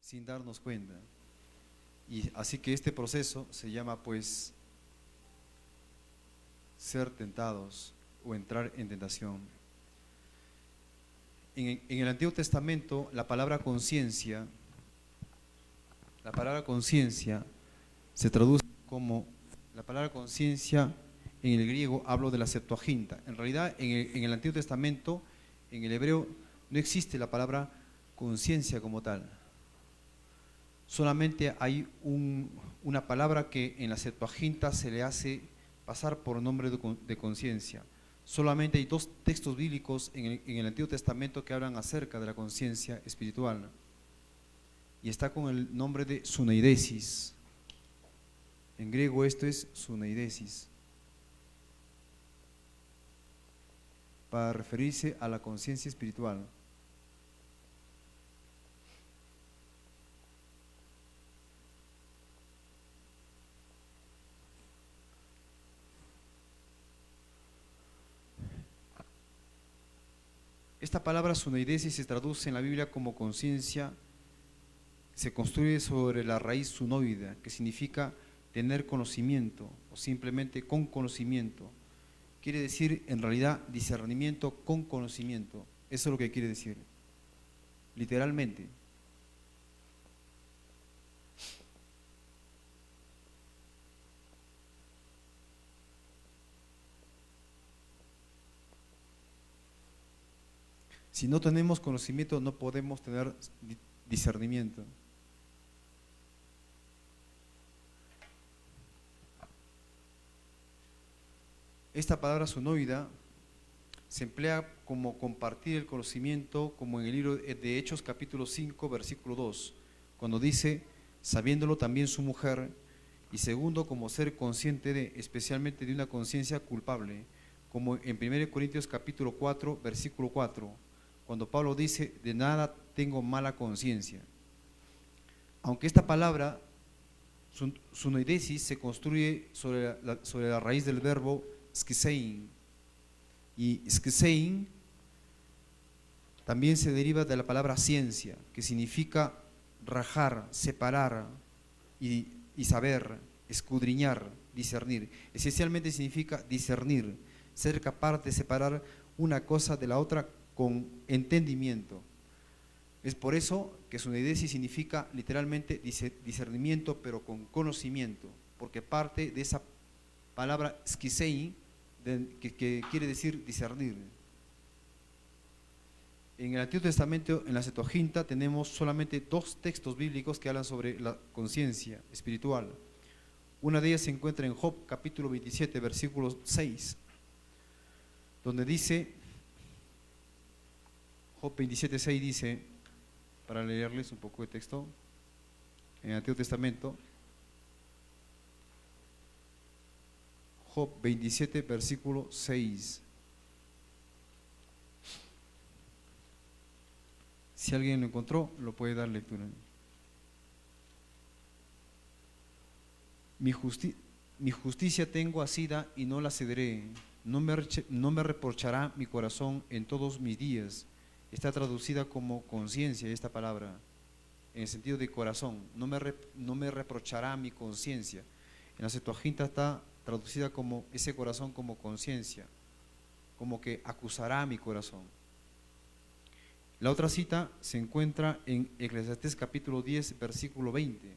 sin darnos cuenta. Y así que este proceso se llama pues ser tentados o entrar en tentación. En el Antiguo Testamento la palabra conciencia se traduce como, la palabra conciencia en el griego hablo de la Septuaginta. En realidad en el Antiguo Testamento, en el hebreo, no existe la palabra conciencia como tal. Solamente hay una palabra que en la Septuaginta se le hace pasar por nombre de conciencia. Solamente hay dos textos bíblicos en el Antiguo Testamento que hablan acerca de la conciencia espiritual. Y está con el nombre de suneidesis. En griego esto es suneidesis, para referirse a la conciencia espiritual. Esta palabra suneidesis se traduce en la Biblia como conciencia, se construye sobre la raíz sunoida, que significa tener conocimiento o simplemente con conocimiento. Quiere decir en realidad discernimiento con conocimiento. Eso es lo que quiere decir, literalmente. Si no tenemos conocimiento, no podemos tener discernimiento. Esta palabra sunoida se emplea como compartir el conocimiento, como en el libro de Hechos capítulo 5, versículo 2, cuando dice, sabiéndolo también su mujer, y segundo, como ser consciente de, especialmente de una conciencia culpable, como en 1 Corintios capítulo 4, versículo 4, cuando Pablo dice, de nada tengo mala conciencia. Aunque esta palabra, sunoidesis, se construye sobre la raíz del verbo skisein, y skisein también se deriva de la palabra ciencia, que significa rajar, separar y saber, escudriñar, discernir. Esencialmente significa discernir, ser capaz de separar una cosa de la otra con entendimiento. Es por eso que suneidesis significa literalmente discernimiento, pero con conocimiento, porque parte de esa palabra skisei, que quiere decir discernir. En el Antiguo Testamento, en la Septuaginta, tenemos solamente dos textos bíblicos que hablan sobre la conciencia espiritual. Una de ellas se encuentra en Job capítulo 27, versículo 6, donde dice, Job 27, 6 dice, para leerles un poco de texto, en el Antiguo Testamento, Job 27, versículo 6. Si alguien lo encontró, lo puede dar lectura. Mi justicia tengo asida y no la cederé. No me reprochará mi corazón en todos mis días. Está traducida como conciencia esta palabra, en el sentido de corazón. No me reprochará mi conciencia. En la Septuaginta está traducida como ese corazón como conciencia, como que acusará mi corazón. La otra cita se encuentra en Eclesiastés capítulo 10, versículo 20,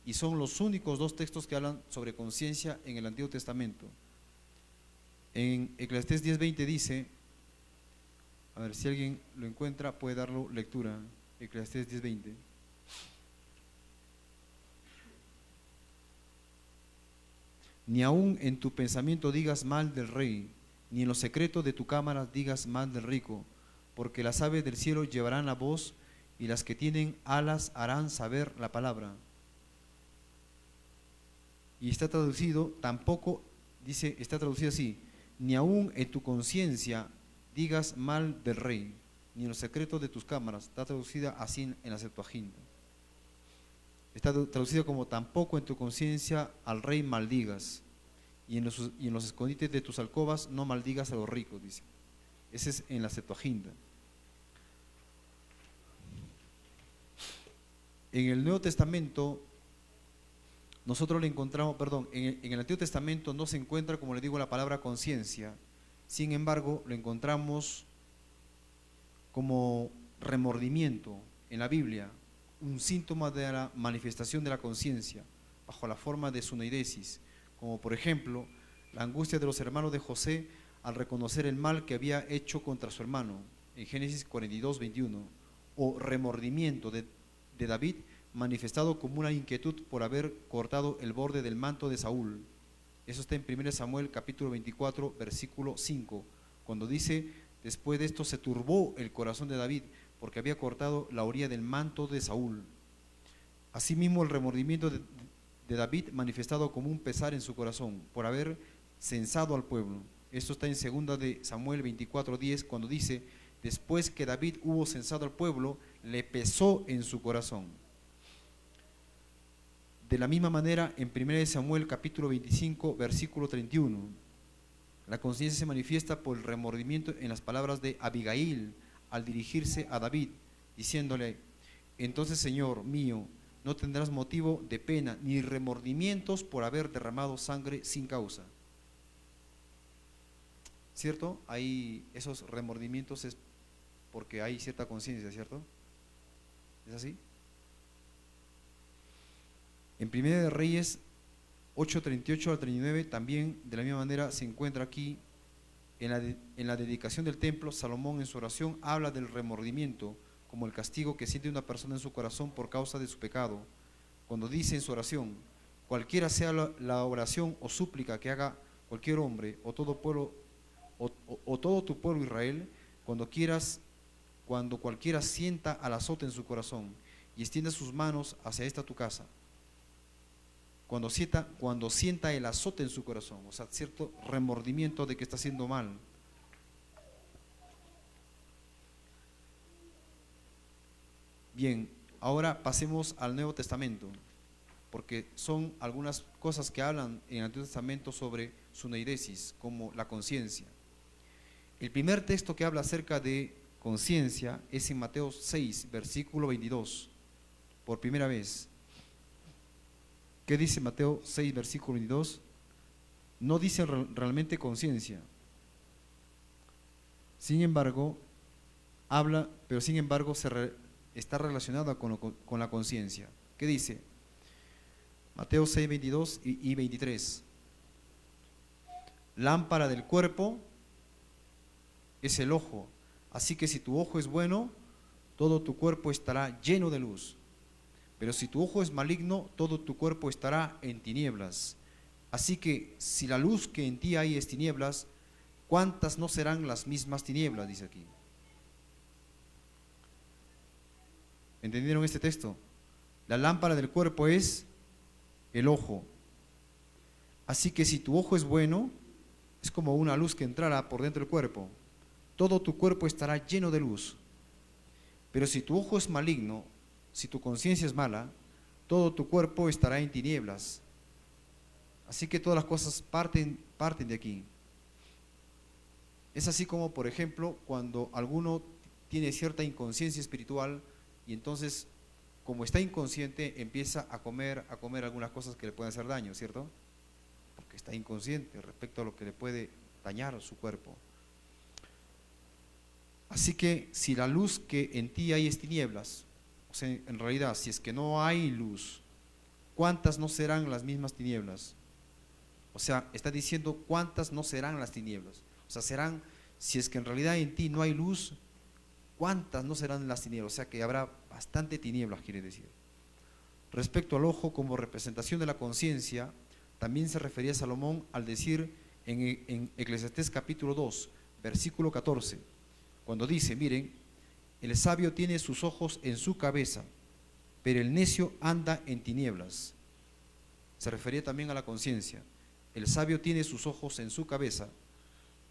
y son los únicos dos textos que hablan sobre conciencia en el Antiguo Testamento. En Eclesiastés 10, 20 dice, a ver si alguien lo encuentra, puede darlo lectura. Eclesiastés 10, 20. Ni aun en tu pensamiento digas mal del rey, ni en lo secreto de tu cámara digas mal del rico, porque las aves del cielo llevarán la voz, y las que tienen alas harán saber la palabra. Y está traducido, tampoco, dice, está traducido así, ni aun en tu conciencia digas mal del rey, ni en los secretos de tus cámaras. Está traducida así en la Septuaginta. Está traducido como tampoco en tu conciencia al rey maldigas, y en los escondites de tus alcobas no maldigas a los ricos, dice. Ese es en la Septuaginta. En el Nuevo Testamento, nosotros le encontramos, perdón, en el Antiguo Testamento no se encuentra, como le digo, la palabra conciencia. Sin embargo, lo encontramos como remordimiento en la Biblia, un síntoma de la manifestación de la conciencia, bajo la forma de suneidesis, como por ejemplo, la angustia de los hermanos de José al reconocer el mal que había hecho contra su hermano, en Génesis 42, 21, o remordimiento de David, manifestado como una inquietud por haber cortado el borde del manto de Saúl. Eso está en 1 Samuel capítulo 24, versículo 5, cuando dice: después de esto se turbó el corazón de David, porque había cortado la orilla del manto de Saúl. Asimismo, el remordimiento de David manifestado como un pesar en su corazón, por haber censado al pueblo. Esto está en 2 de Samuel 24, 10, cuando dice: después que David hubo censado al pueblo, le pesó en su corazón. De la misma manera, en 1 Samuel capítulo 25, versículo 31, la conciencia se manifiesta por el remordimiento en las palabras de Abigail al dirigirse a David, diciéndole: entonces, Señor mío, no tendrás motivo de pena ni remordimientos por haber derramado sangre sin causa. ¿Cierto? Hay esos remordimientos es porque hay cierta conciencia, ¿cierto? ¿Es así? En 1 de Reyes 8:38 al 39 también de la misma manera se encuentra aquí en la dedicación del templo. Salomón en su oración habla del remordimiento como el castigo que siente una persona en su corazón por causa de su pecado, cuando dice en su oración: cualquiera sea la oración o súplica que haga cualquier hombre o todo pueblo o todo tu pueblo Israel, cuando cualquiera sienta al azote en su corazón y extienda sus manos hacia esta tu casa, cuando sienta el azote en su corazón, o sea, cierto remordimiento de que está haciendo mal. Bien, ahora pasemos al Nuevo Testamento, porque son algunas cosas que hablan en el Antiguo Testamento sobre suneidesis, como la conciencia. El primer texto que habla acerca de conciencia es en Mateo 6, versículo 22, por primera vez. ¿Qué dice Mateo 6, versículo 22? No dice realmente conciencia. Sin embargo, está relacionada con la conciencia. ¿Qué dice? Mateo 6, 22 y 23. Lámpara del cuerpo es el ojo. Así que si tu ojo es bueno, todo tu cuerpo estará lleno de luz. Pero si tu ojo es maligno, todo tu cuerpo estará en tinieblas. Así que si la luz que en ti hay es tinieblas, ¿cuántas no serán las mismas tinieblas? Dice aquí. ¿Entendieron este texto? La lámpara del cuerpo es el ojo. Así que si tu ojo es bueno, es como una luz que entrara por dentro del cuerpo. Todo tu cuerpo estará lleno de luz. Pero si tu ojo es maligno, si tu conciencia es mala, todo tu cuerpo estará en tinieblas. Así que todas las cosas parten de aquí. Es así como, por ejemplo, cuando alguno tiene cierta inconsciencia espiritual y entonces, como está inconsciente, empieza a comer algunas cosas que le pueden hacer daño, ¿cierto? Porque está inconsciente respecto a lo que le puede dañar su cuerpo. Así que si la luz que en ti hay es tinieblas, o sea, en realidad, si es que no hay luz, ¿cuántas no serán las mismas tinieblas? O sea, está diciendo cuántas no serán las tinieblas. O sea, serán, si es que en realidad en ti no hay luz, ¿cuántas no serán las tinieblas? O sea, que habrá bastante tinieblas, quiere decir. Respecto al ojo como representación de la conciencia, también se refería Salomón al decir en Eclesiastés capítulo 2, versículo 14, cuando dice: miren, el sabio tiene sus ojos en su cabeza, pero el necio anda en tinieblas. Se refería también a la conciencia. El sabio tiene sus ojos en su cabeza,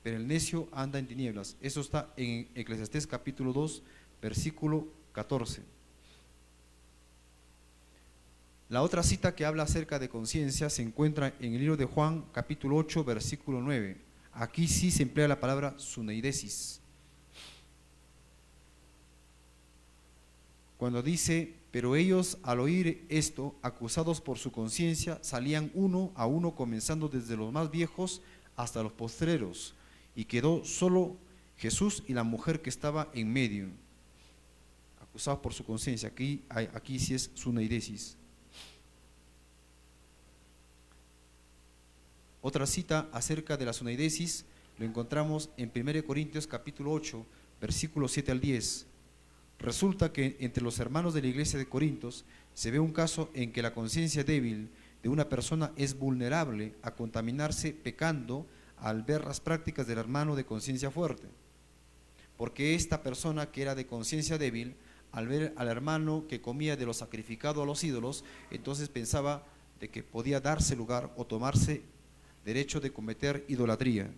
pero el necio anda en tinieblas. Eso está en Eclesiastés capítulo 2, versículo 14. La otra cita que habla acerca de conciencia se encuentra en el libro de Juan capítulo 8, versículo 9. Aquí sí se emplea la palabra suneidesis. Cuando dice: Pero ellos, al oír esto, acusados por su conciencia, salían uno a uno, comenzando desde los más viejos hasta los postreros, y quedó solo Jesús y la mujer que estaba en medio, acusados por su conciencia. Aquí sí es suneidesis. Otra cita acerca de la suneidesis lo encontramos en 1 Corintios capítulo 8, versículos 7 al 10. Resulta que entre los hermanos de la iglesia de Corintios se ve un caso en que la conciencia débil de una persona es vulnerable a contaminarse pecando al ver las prácticas del hermano de conciencia fuerte. Porque esta persona que era de conciencia débil, al ver al hermano que comía de lo sacrificado a los ídolos, entonces pensaba de que podía darse lugar o tomarse derecho de cometer idolatría.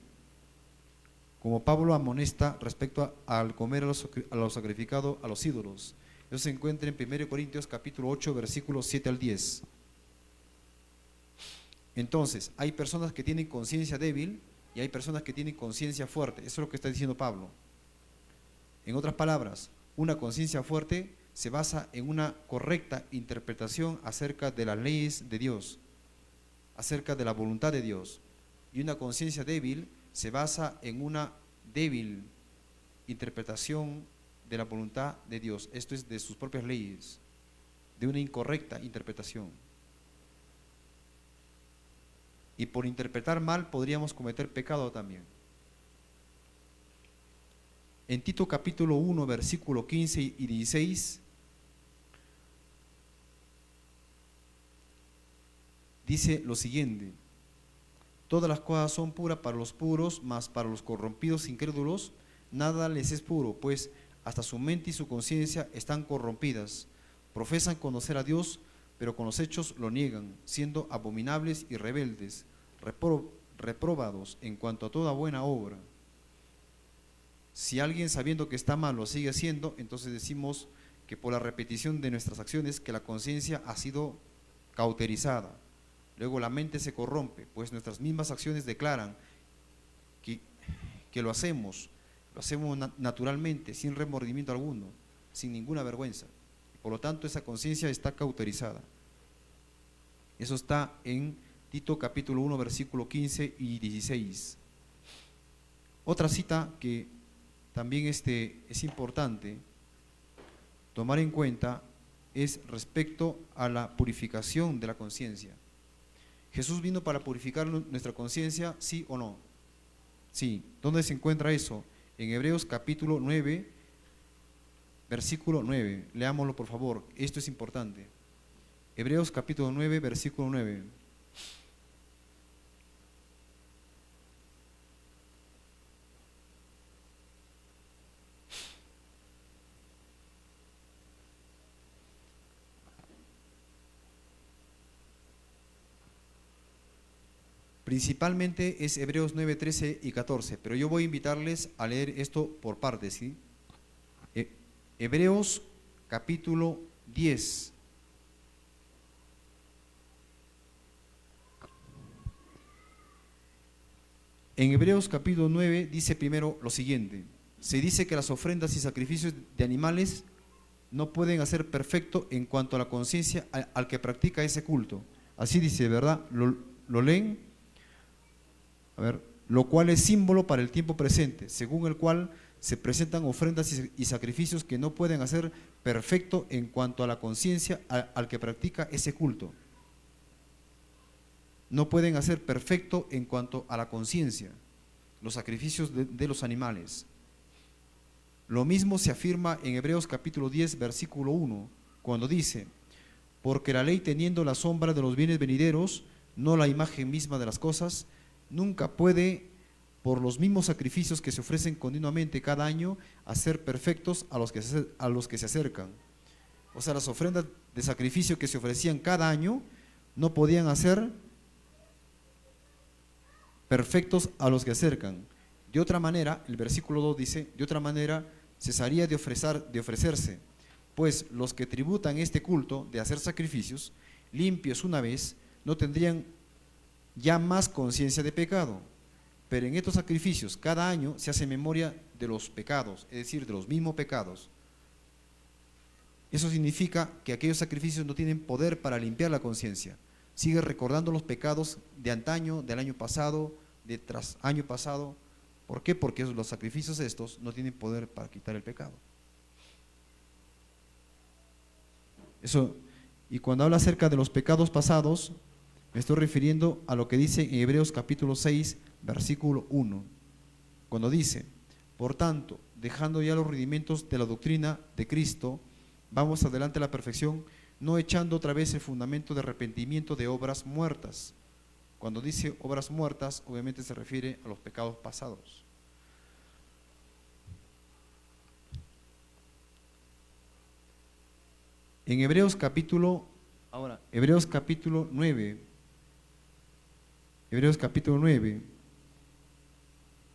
Como Pablo amonesta respecto al comer a lo sacrificado a los ídolos. Eso se encuentra en 1 Corintios capítulo 8, versículos 7 al 10. Entonces, hay personas que tienen conciencia débil y hay personas que tienen conciencia fuerte. Eso es lo que está diciendo Pablo. En otras palabras, una conciencia fuerte se basa en una correcta interpretación acerca de las leyes de Dios, acerca de la voluntad de Dios. Y una conciencia débil se basa en una débil interpretación de la voluntad de Dios. Esto es de sus propias leyes, de una incorrecta interpretación. Y por interpretar mal podríamos cometer pecado también. En Tito capítulo 1, versículo 15 y 16, dice lo siguiente: todas las cosas son puras para los puros, mas para los corrompidos incrédulos nada les es puro, pues hasta su mente y su conciencia están corrompidas. Profesan conocer a Dios, pero con los hechos lo niegan, siendo abominables y rebeldes, reprobados en cuanto a toda buena obra. Si alguien sabiendo que está mal lo sigue haciendo, entonces decimos que por la repetición de nuestras acciones que la conciencia ha sido cauterizada. Luego la mente se corrompe, pues nuestras mismas acciones declaran que lo hacemos naturalmente, sin remordimiento alguno, sin ninguna vergüenza. Por lo tanto, esa conciencia está cauterizada. Eso está en Tito capítulo 1, versículo 15 y 16. Otra cita que también es importante tomar en cuenta es respecto a la purificación de la conciencia. ¿Jesús vino para purificar nuestra conciencia, sí o no? Sí. ¿Dónde se encuentra eso? En Hebreos capítulo 9, versículo 9. Leámoslo por favor, esto es importante. Hebreos capítulo 9, versículo 9. Principalmente es Hebreos 9, 13 y 14, pero yo voy a invitarles a leer esto por partes, ¿sí? Hebreos capítulo 10. En Hebreos capítulo 9 dice primero lo siguiente: se dice que las ofrendas y sacrificios de animales no pueden hacer perfecto en cuanto a la conciencia al que practica ese culto. Así dice, ¿verdad? ¿Lo leen? A ver, lo cual es símbolo para el tiempo presente, según el cual se presentan ofrendas y sacrificios que no pueden hacer perfecto en cuanto a la conciencia al que practica ese culto. No pueden hacer perfecto en cuanto a la conciencia los sacrificios de los animales. Lo mismo se afirma en Hebreos capítulo 10, versículo 1, cuando dice: porque la ley, teniendo la sombra de los bienes venideros, no la imagen misma de las cosas, nunca puede, por los mismos sacrificios que se ofrecen continuamente cada año, hacer perfectos a los que se acercan. O sea, las ofrendas de sacrificio que se ofrecían cada año no podían hacer perfectos a los que acercan. De otra manera, el versículo 2 dice: de otra manera cesaría de ofrecerse, pues los que tributan este culto de hacer sacrificios limpios una vez no tendrían ya más conciencia de pecado. Pero en estos sacrificios cada año se hace memoria de los pecados, es decir, de los mismos pecados. Eso significa que aquellos sacrificios no tienen poder para limpiar la conciencia. Sigue recordando los pecados de antaño, del año pasado, de tras año pasado. ¿Por qué? Porque los sacrificios estos no tienen poder para quitar el pecado. Eso, y cuando habla acerca de los pecados pasados, me estoy refiriendo a lo que dice en Hebreos capítulo 6, versículo 1, cuando dice: por tanto, dejando ya los rudimentos de la doctrina de Cristo, vamos adelante a la perfección, no echando otra vez el fundamento de arrepentimiento de obras muertas. Cuando dice obras muertas, obviamente se refiere a los pecados pasados. En Hebreos capítulo 9,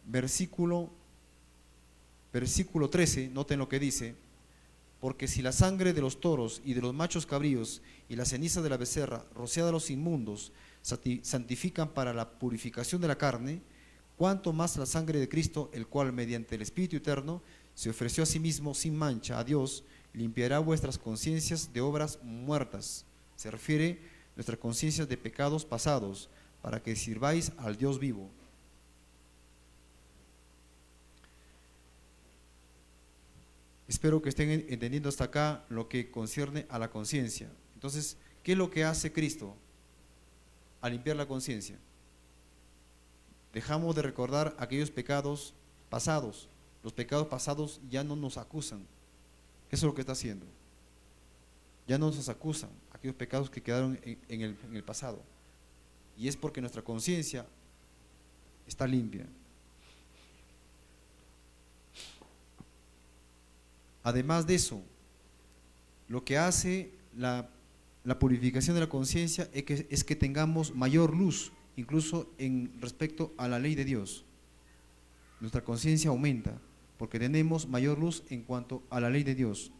versículo 13, noten lo que dice: porque si la sangre de los toros y de los machos cabríos y la ceniza de la becerra, rociada a los inmundos, santifican para la purificación de la carne, cuánto más la sangre de Cristo, el cual mediante el Espíritu eterno se ofreció a sí mismo sin mancha a Dios, limpiará vuestras conciencias de obras muertas. Se refiere a nuestras conciencias de pecados pasados, para que sirváis al Dios vivo. Espero que estén entendiendo hasta acá lo que concierne a la conciencia. Entonces, ¿qué es lo que hace Cristo al limpiar la conciencia? Dejamos de recordar aquellos pecados pasados. Los pecados pasados ya no nos acusan. Eso es lo que está haciendo. Ya no nos acusan aquellos pecados que quedaron en el pasado. Y es porque nuestra conciencia está limpia. Además de eso, lo que hace la purificación de la conciencia es que tengamos mayor luz, incluso en respecto a la ley de Dios. Nuestra conciencia aumenta porque tenemos mayor luz en cuanto a la ley de Dios.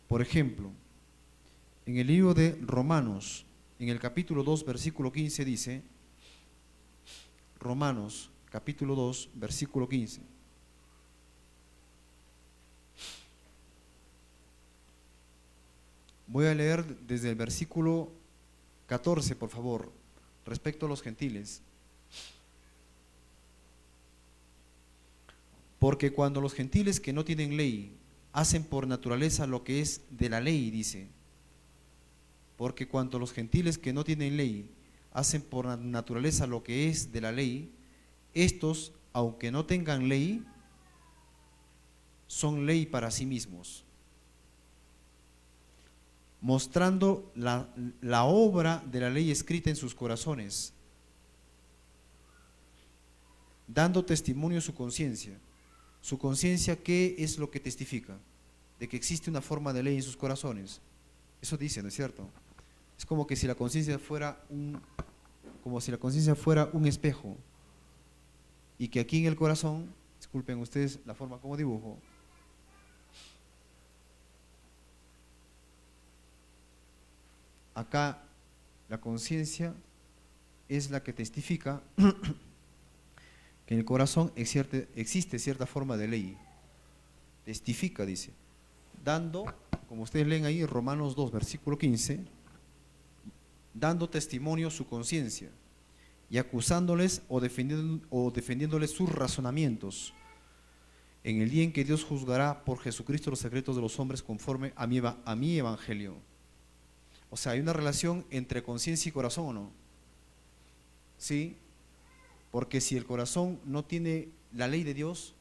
Por ejemplo, en el libro de Romanos, en el capítulo 2, versículo 15 dice, Romanos, capítulo 2, versículo 15. Voy a leer desde el versículo 14, por favor, respecto a los gentiles. Porque cuando los gentiles que no tienen ley hacen por naturaleza lo que es de la ley, dice, porque cuando los gentiles que no tienen ley hacen por naturaleza lo que es de la ley, estos, aunque no tengan ley, son ley para sí mismos, mostrando la obra de la ley escrita en sus corazones, dando testimonio a su conciencia. ¿Su conciencia qué es lo que testifica? De que existe una forma de ley en sus corazones. Eso dice, ¿no es cierto? Es como que si la conciencia fuera un espejo, y que aquí en el corazón, disculpen ustedes la forma como dibujo, acá la conciencia es la que testifica que en el corazón existe cierta forma de ley. Testifica, dice, dando, como ustedes leen ahí, Romanos 2, versículo 15, dando testimonio su conciencia y acusándoles o defendiéndoles sus razonamientos en el día en que Dios juzgará por Jesucristo los secretos de los hombres conforme a mi evangelio. O sea, hay una relación entre conciencia y corazón, ¿o no? Sí, porque si el corazón no tiene la ley de Dios,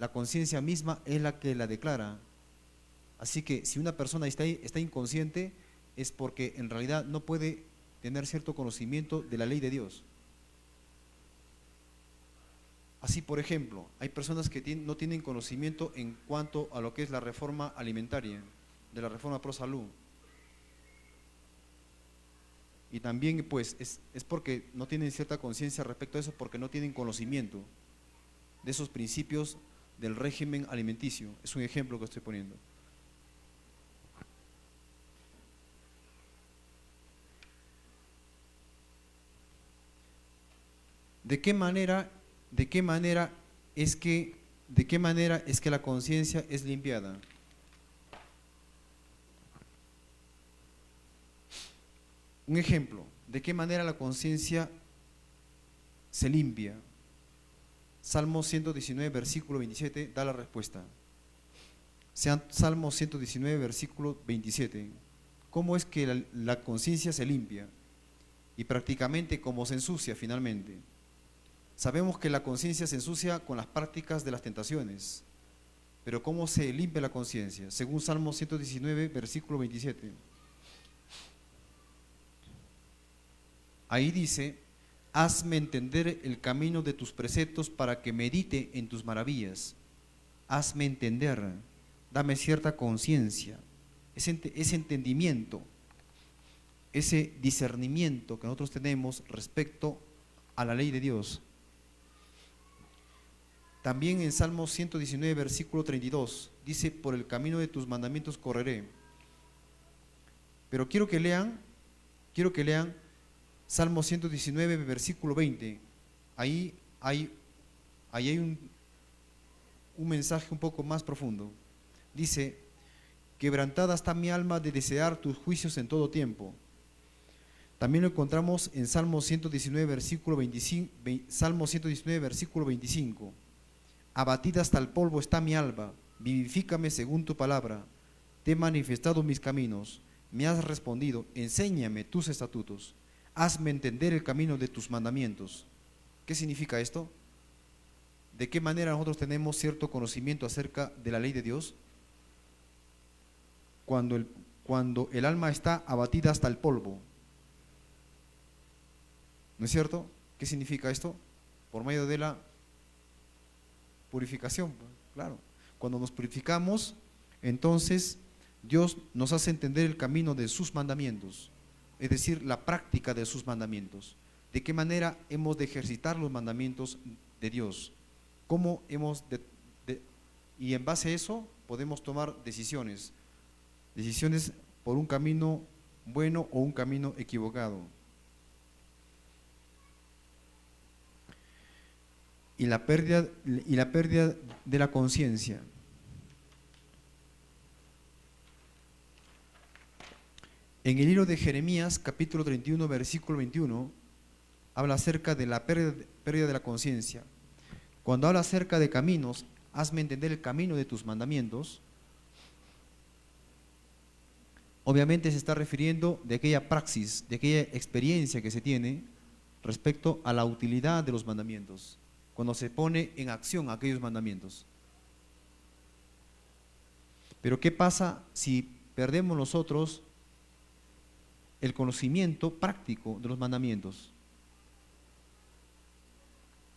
la conciencia misma es la que la declara. Así que si una persona está inconsciente, es porque en realidad no puede tener cierto conocimiento de la ley de Dios. Así, por ejemplo, hay personas que no tienen conocimiento en cuanto a lo que es la reforma alimentaria, de la reforma pro salud. Y también pues es porque no tienen cierta conciencia respecto a eso, porque no tienen conocimiento de esos principios del régimen alimenticio. Es un ejemplo que estoy poniendo. ¿De qué manera es que la conciencia es limpiada? Un ejemplo, ¿de qué manera la conciencia se limpia? Salmo 119, versículo 27, da la respuesta. Salmo 119, versículo 27. ¿Cómo es que la conciencia se limpia? Y prácticamente cómo se ensucia finalmente. Sabemos que la conciencia se ensucia con las prácticas de las tentaciones. Pero ¿cómo se limpia la conciencia? Según Salmo 119, versículo 27. Ahí dice: hazme entender el camino de tus preceptos para que medite en tus maravillas. Hazme entender, dame cierta conciencia, ese entendimiento, ese discernimiento que nosotros tenemos respecto a la ley de Dios. También en Salmo 119, versículo 32, dice: por el camino de tus mandamientos correré. Pero quiero que lean Salmo 119, versículo 20. Ahí hay un mensaje un poco más profundo. Dice: quebrantada está mi alma de desear tus juicios en todo tiempo. También lo encontramos en Salmo 119, versículo 25, Salmo 119, versículo 25. Abatida hasta el polvo está mi alma, vivifícame según tu palabra. Te he manifestado mis caminos, me has respondido, enséñame tus estatutos. Hazme entender el camino de tus mandamientos. ¿Qué significa esto? ¿De qué manera nosotros tenemos cierto conocimiento acerca de la ley de Dios? Cuando el alma está abatida hasta el polvo. ¿No es cierto? ¿Qué significa esto? Por medio de la purificación, claro. Cuando nos purificamos, entonces Dios nos hace entender el camino de sus mandamientos, es decir, la práctica de sus mandamientos. ¿De qué manera hemos de ejercitar los mandamientos de Dios? ¿Cómo hemos y en base a eso podemos tomar decisiones por un camino bueno o un camino equivocado? Y la pérdida de la conciencia. En el libro de Jeremías, capítulo 31, versículo 21, habla acerca de la pérdida de la conciencia. Cuando habla acerca de caminos, hazme entender el camino de tus mandamientos. Obviamente se está refiriendo de aquella praxis, de aquella experiencia que se tiene respecto a la utilidad de los mandamientos, cuando se pone en acción aquellos mandamientos. Pero ¿qué pasa si perdemos nosotros el conocimiento práctico de los mandamientos?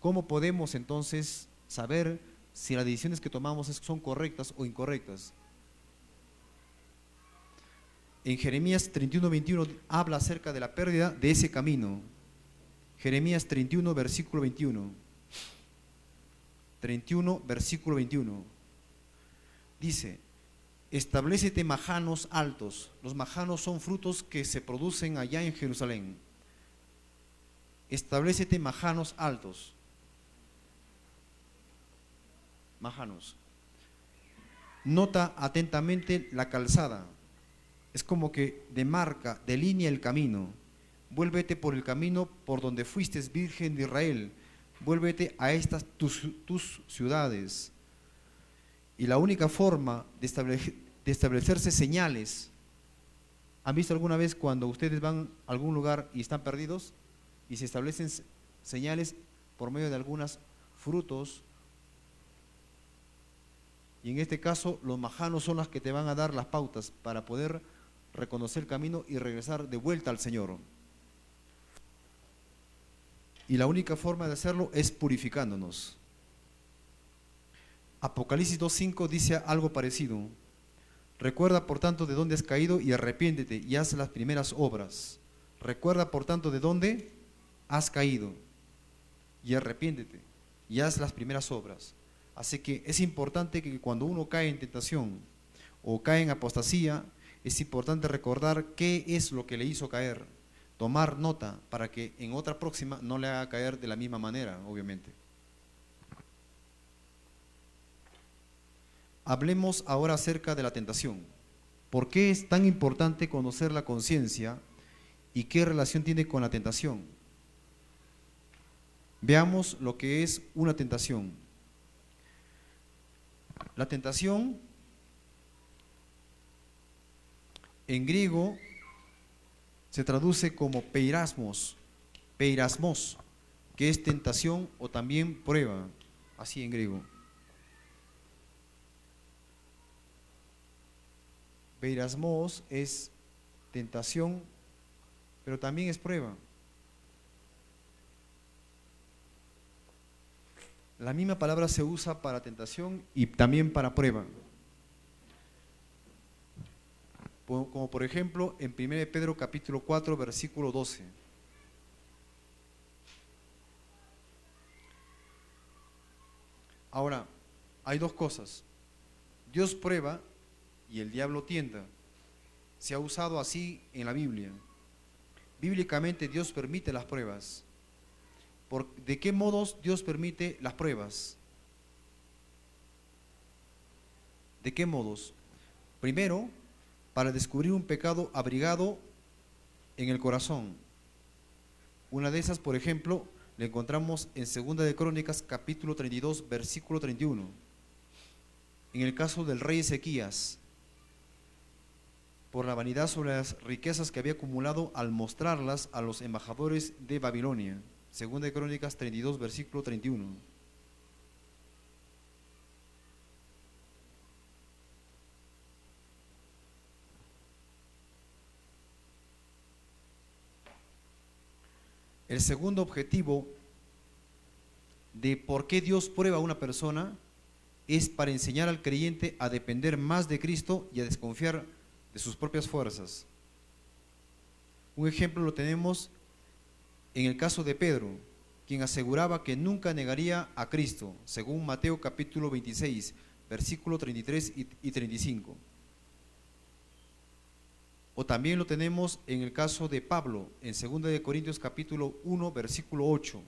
¿Cómo podemos entonces saber si las decisiones que tomamos son correctas o incorrectas? En Jeremías 31, 21 habla acerca de la pérdida de ese camino. Jeremías 31, versículo 21. 31, versículo 21. Dice: establécete majanos altos. Los majanos son frutos que se producen allá en Jerusalén. Establécete majanos altos. Majanos. Nota atentamente la calzada. Es como que demarca, delinea el camino. Vuélvete por el camino por donde fuiste virgen de Israel. Vuélvete a estas tus ciudades. Y la única forma de establecerse señales. ¿Han visto alguna vez cuando ustedes van a algún lugar y están perdidos y se establecen señales por medio de algunos frutos? Y en este caso los majanos son las que te van a dar las pautas para poder reconocer el camino y regresar de vuelta al Señor. Y la única forma de hacerlo es purificándonos. Apocalipsis 2:5 dice algo parecido. Recuerda por tanto de dónde has caído y arrepiéntete y haz las primeras obras. Recuerda por tanto de dónde has caído y arrepiéntete y haz las primeras obras. Así que es importante que cuando uno cae en tentación o cae en apostasía, es importante recordar qué es lo que le hizo caer. Tomar nota para que en otra próxima no le haga caer de la misma manera, obviamente. Hablemos ahora acerca de la tentación. ¿Por qué es tan importante conocer la conciencia ¿Y qué relación tiene con la tentación? Veamos lo que es una tentación. La tentación, en griego, se traduce como peirasmos, que es tentación o también prueba, así en griego. Peirasmos es tentación, pero también es prueba. La misma palabra se usa para tentación y también para prueba. Como por ejemplo en 1 Pedro capítulo 4 versículo 12. Ahora, hay dos cosas. Dios prueba y el diablo tienta. Se ha usado así en la Biblia. Bíblicamente Dios permite las pruebas. ¿De qué modos Dios permite las pruebas? ¿De qué modos? Primero, para descubrir un pecado abrigado en el corazón. Una de esas, por ejemplo, la encontramos en 2 de Crónicas capítulo 32, versículo 31. En el caso del rey Ezequías, por la vanidad sobre las riquezas que había acumulado al mostrarlas a los embajadores de Babilonia. 2 de Crónicas 32, versículo 31. El segundo objetivo de por qué Dios prueba a una persona es para enseñar al creyente a depender más de Cristo y a desconfiar de sus propias fuerzas. Un ejemplo lo tenemos en el caso de Pedro, quien aseguraba que nunca negaría a Cristo, según Mateo capítulo 26, versículo 33 y 35. O también lo tenemos en el caso de Pablo, en 2 de Corintios capítulo 1, versículo 8.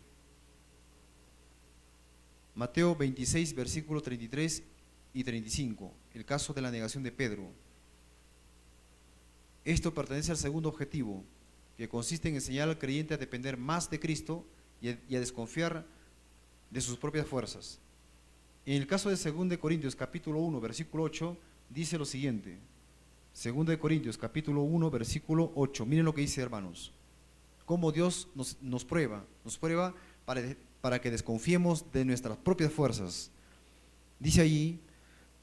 Mateo 26, versículo 33 y 35, el caso de la negación de Pedro. Esto pertenece al segundo objetivo, que consiste en enseñar al creyente a depender más de Cristo y a desconfiar de sus propias fuerzas. En el caso de 2 de Corintios capítulo 1, versículo 8, dice lo siguiente. 2 de Corintios capítulo 1, versículo 8. Miren lo que dice, hermanos. Cómo Dios nos prueba para que desconfiemos de nuestras propias fuerzas. Dice allí,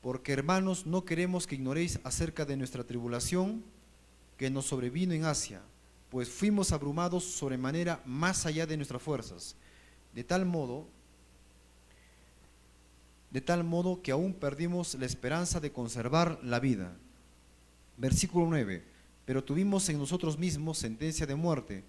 porque hermanos, no queremos que ignoréis acerca de nuestra tribulación que nos sobrevino en Asia, pues fuimos abrumados sobremanera más allá de nuestras fuerzas, de tal modo que aún perdimos la esperanza de conservar la vida. Versículo 9, pero tuvimos en nosotros mismos sentencia de muerte,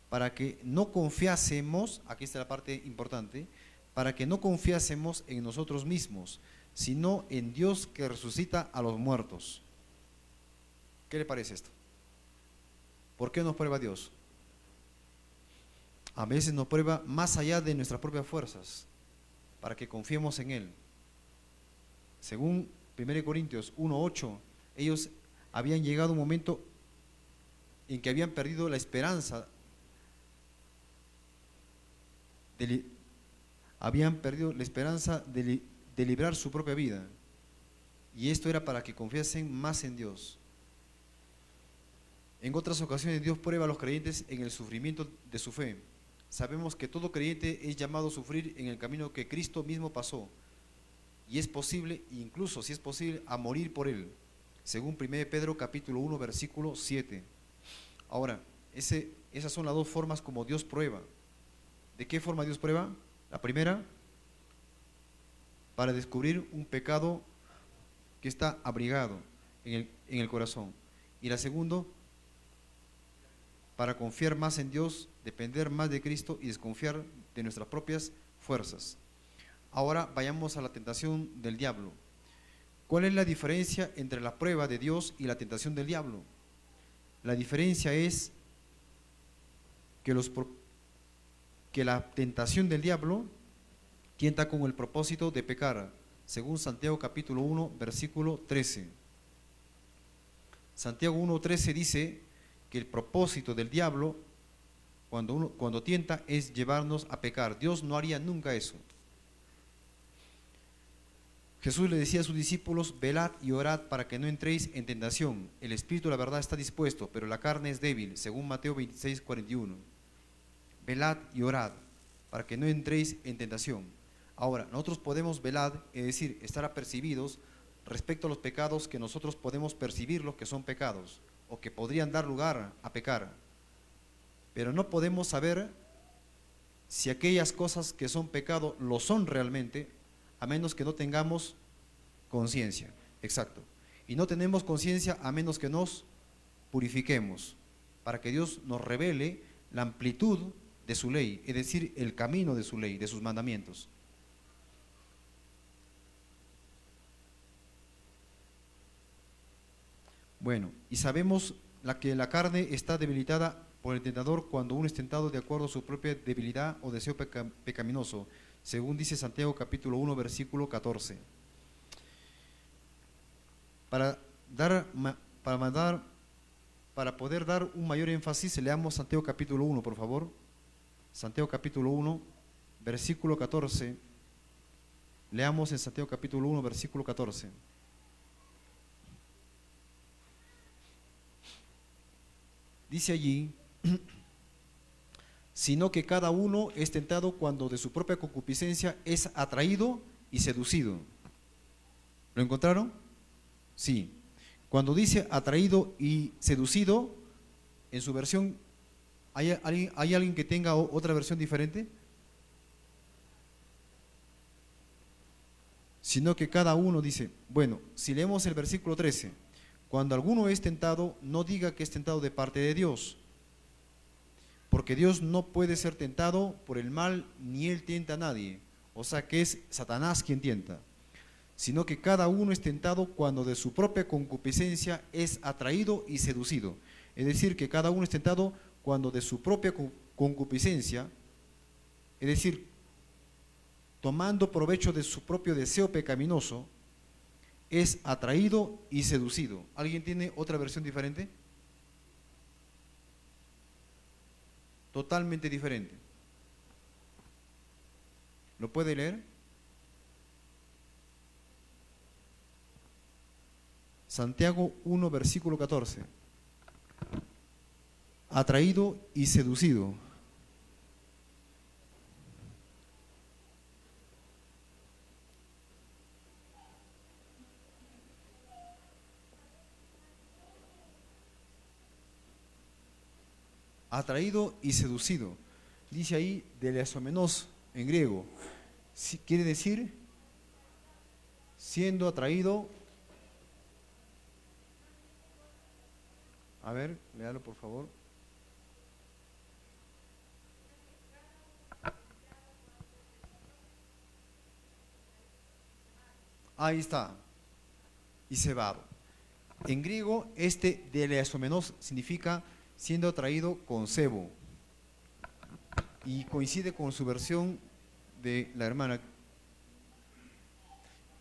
para que no confiásemos, aquí está la parte importante, para que no confiásemos en nosotros mismos, sino en Dios que resucita a los muertos. ¿Qué le parece esto? ¿Por qué nos prueba Dios? A veces nos prueba más allá de nuestras propias fuerzas, para que confiemos en Él. Según 1 Corintios 1:8, ellos habían llegado a un momento en que habían perdido la esperanza de librar su propia vida, y esto era para que confiasen más en Dios. En otras ocasiones Dios prueba a los creyentes en el sufrimiento de su fe. Sabemos que todo creyente es llamado a sufrir en el camino que Cristo mismo pasó, y es posible, incluso si es posible, a morir por él, según 1 Pedro capítulo 1, versículo 7. Ahora, esas son las dos formas como Dios prueba. ¿De qué forma Dios prueba? La primera, para descubrir un pecado que está abrigado en el corazón. Y la segunda, para confiar más en Dios, depender más de Cristo y desconfiar de nuestras propias fuerzas. Ahora vayamos a la tentación del diablo. ¿Cuál es la diferencia entre la prueba de Dios y la tentación del diablo? La diferencia es que la tentación del diablo tienta con el propósito de pecar, según Santiago capítulo 1, versículo 13. Santiago 1:13 dice que el propósito del diablo cuando tienta es llevarnos a pecar. Dios no haría nunca eso. Jesús le decía a sus discípulos: velad y orad para que no entréis en tentación. El espíritu, la verdad, está dispuesto, pero la carne es débil, según Mateo 26, 41. Velad y orad para que no entréis en tentación. Ahora, nosotros podemos velar, es decir, estar apercibidos respecto a los pecados que nosotros podemos percibir los que son pecados o que podrían dar lugar a pecar. Pero no podemos saber si aquellas cosas que son pecado lo son realmente, a menos que no tengamos conciencia. Exacto. Y no tenemos conciencia a menos que nos purifiquemos, para que Dios nos revele la amplitud de su ley, es decir, el camino de su ley, de sus mandamientos. Bueno, y sabemos que la carne está debilitada por el tentador cuando uno es tentado de acuerdo a su propia debilidad o deseo pecaminoso, según dice Santiago capítulo 1, versículo 14. Para poder dar un mayor énfasis, leamos Santiago capítulo 1, por favor. Santiago capítulo 1, versículo 14. Leamos en Santiago capítulo 1, versículo 14. Dice allí: sino que cada uno es tentado cuando de su propia concupiscencia es atraído y seducido. ¿Lo encontraron? Sí. Cuando dice atraído y seducido, en su versión, ¿hay alguien que tenga otra versión diferente? Sino que cada uno dice, bueno, si leemos el versículo 13, cuando alguno es tentado, no diga que es tentado de parte de Dios, porque Dios no puede ser tentado por el mal, ni Él tienta a nadie. O sea que es Satanás quien tienta. Sino que cada uno es tentado cuando de su propia concupiscencia es atraído y seducido. Es decir, que cada uno es tentado cuando de su propia concupiscencia, es decir, tomando provecho de su propio deseo pecaminoso, es atraído y seducido. ¿Alguien tiene otra versión diferente? Totalmente diferente. ¿Lo puede leer? Santiago 1, versículo 14. Atraído y seducido. Atraído y seducido. Dice ahí deleazomenos en griego. Quiere decir siendo atraído. A ver, léalo por favor. Ahí está. Y cebado. En griego, este deleazomenos significa siendo atraído con cebo. Y coincide con su versión de la hermana.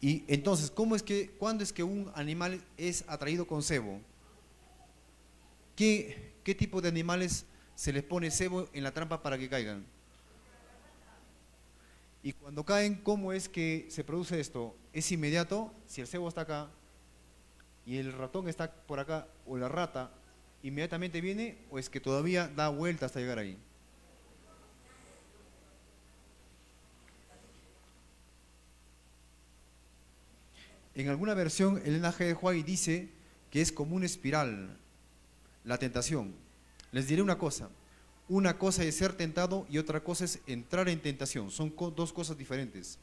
Y entonces, ¿cuándo es que un animal es atraído con cebo? ¿Qué tipo de animales se les pone cebo en la trampa para que caigan? Y cuando caen, ¿cómo es que se produce esto? ¿Es inmediato? Si el cebo está acá y el ratón está por acá, o la rata, ¿inmediatamente viene o es que todavía da vuelta hasta llegar ahí? En alguna versión, Elena G. de White dice que es como una espiral, la tentación. Les diré una cosa es ser tentado y otra cosa es entrar en tentación. Son dos cosas diferentes.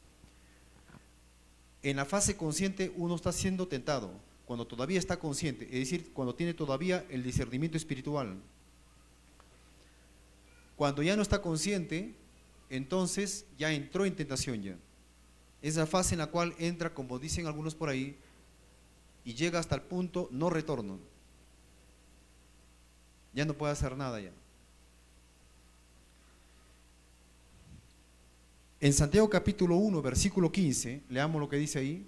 En la fase consciente uno está siendo tentado, cuando todavía está consciente, es decir, cuando tiene todavía el discernimiento espiritual. Cuando ya no está consciente, entonces ya entró en tentación ya. Es la fase en la cual entra, como dicen algunos por ahí, y llega hasta el punto no retorno. Ya no puede hacer nada ya. En Santiago capítulo 1, versículo 15, leamos lo que dice ahí.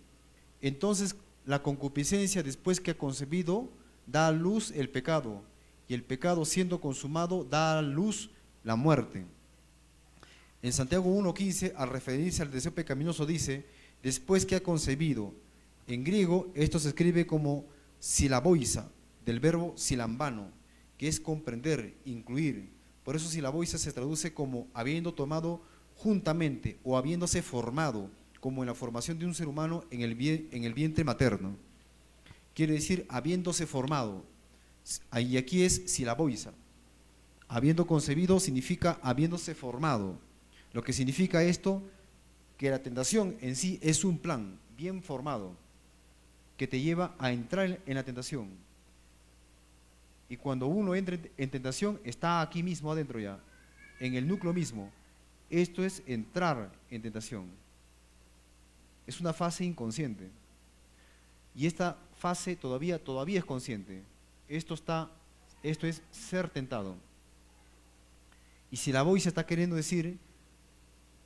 Entonces la concupiscencia, después que ha concebido, da a luz el pecado, y el pecado siendo consumado da a luz la muerte. En Santiago 1:15, al referirse al deseo pecaminoso, dice, después que ha concebido. En griego esto se escribe como silaboisa, del verbo silambano, que es comprender, incluir. Por eso silaboisa se traduce como habiendo tomado juntamente o habiéndose formado, como en la formación de un ser humano en el vientre materno. Quiere decir habiéndose formado. Y aquí es silaboisa. Habiendo concebido significa habiéndose formado. Lo que significa esto, que la tentación en sí es un plan bien formado que te lleva a entrar en la tentación. Y cuando uno entra en tentación, está aquí mismo adentro ya, en el núcleo mismo. Esto es entrar en tentación. Es una fase inconsciente. Y esta fase todavía es consciente. Esto es ser tentado. Y si la voz se está queriendo decir,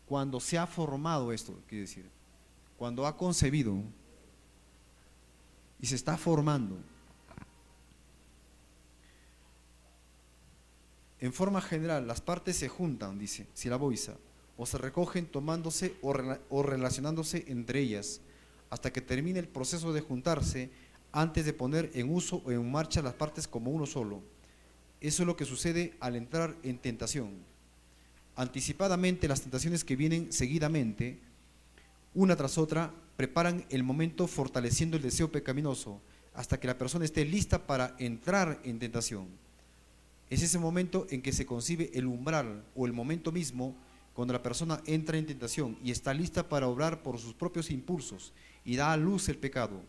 cuando se ha formado esto, quiere decir, cuando ha concebido y se está formando. En forma general, las partes se juntan, dice Silaboisa, o se recogen tomándose o relacionándose entre ellas, hasta que termine el proceso de juntarse antes de poner en uso o en marcha las partes como uno solo. Eso es lo que sucede al entrar en tentación. Anticipadamente, las tentaciones que vienen seguidamente, una tras otra, preparan el momento fortaleciendo el deseo pecaminoso, hasta que la persona esté lista para entrar en tentación. Es ese momento en que se concibe el umbral o el momento mismo cuando la persona entra en tentación y está lista para obrar por sus propios impulsos y da a luz el pecado.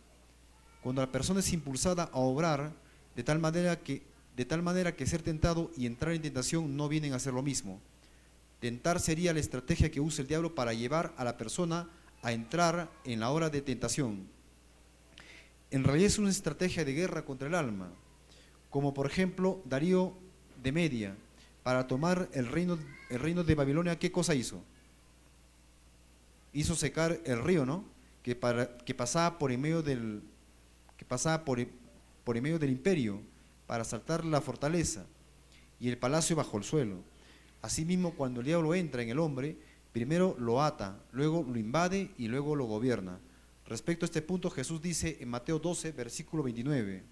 Cuando la persona es impulsada a obrar de tal manera que ser tentado y entrar en tentación no vienen a ser lo mismo. Tentar sería la estrategia que usa el diablo para llevar a la persona a entrar en la hora de tentación. En realidad es una estrategia de guerra contra el alma, como por ejemplo Darío de Media, para tomar el reino de Babilonia. ¿Qué cosa hizo? Hizo secar el río, ¿no? Que pasaba por en medio del imperio para asaltar la fortaleza y el palacio bajo el suelo. Asimismo, cuando el diablo entra en el hombre, primero lo ata, luego lo invade y luego lo gobierna. Respecto a este punto, Jesús dice en Mateo 12, versículo 29,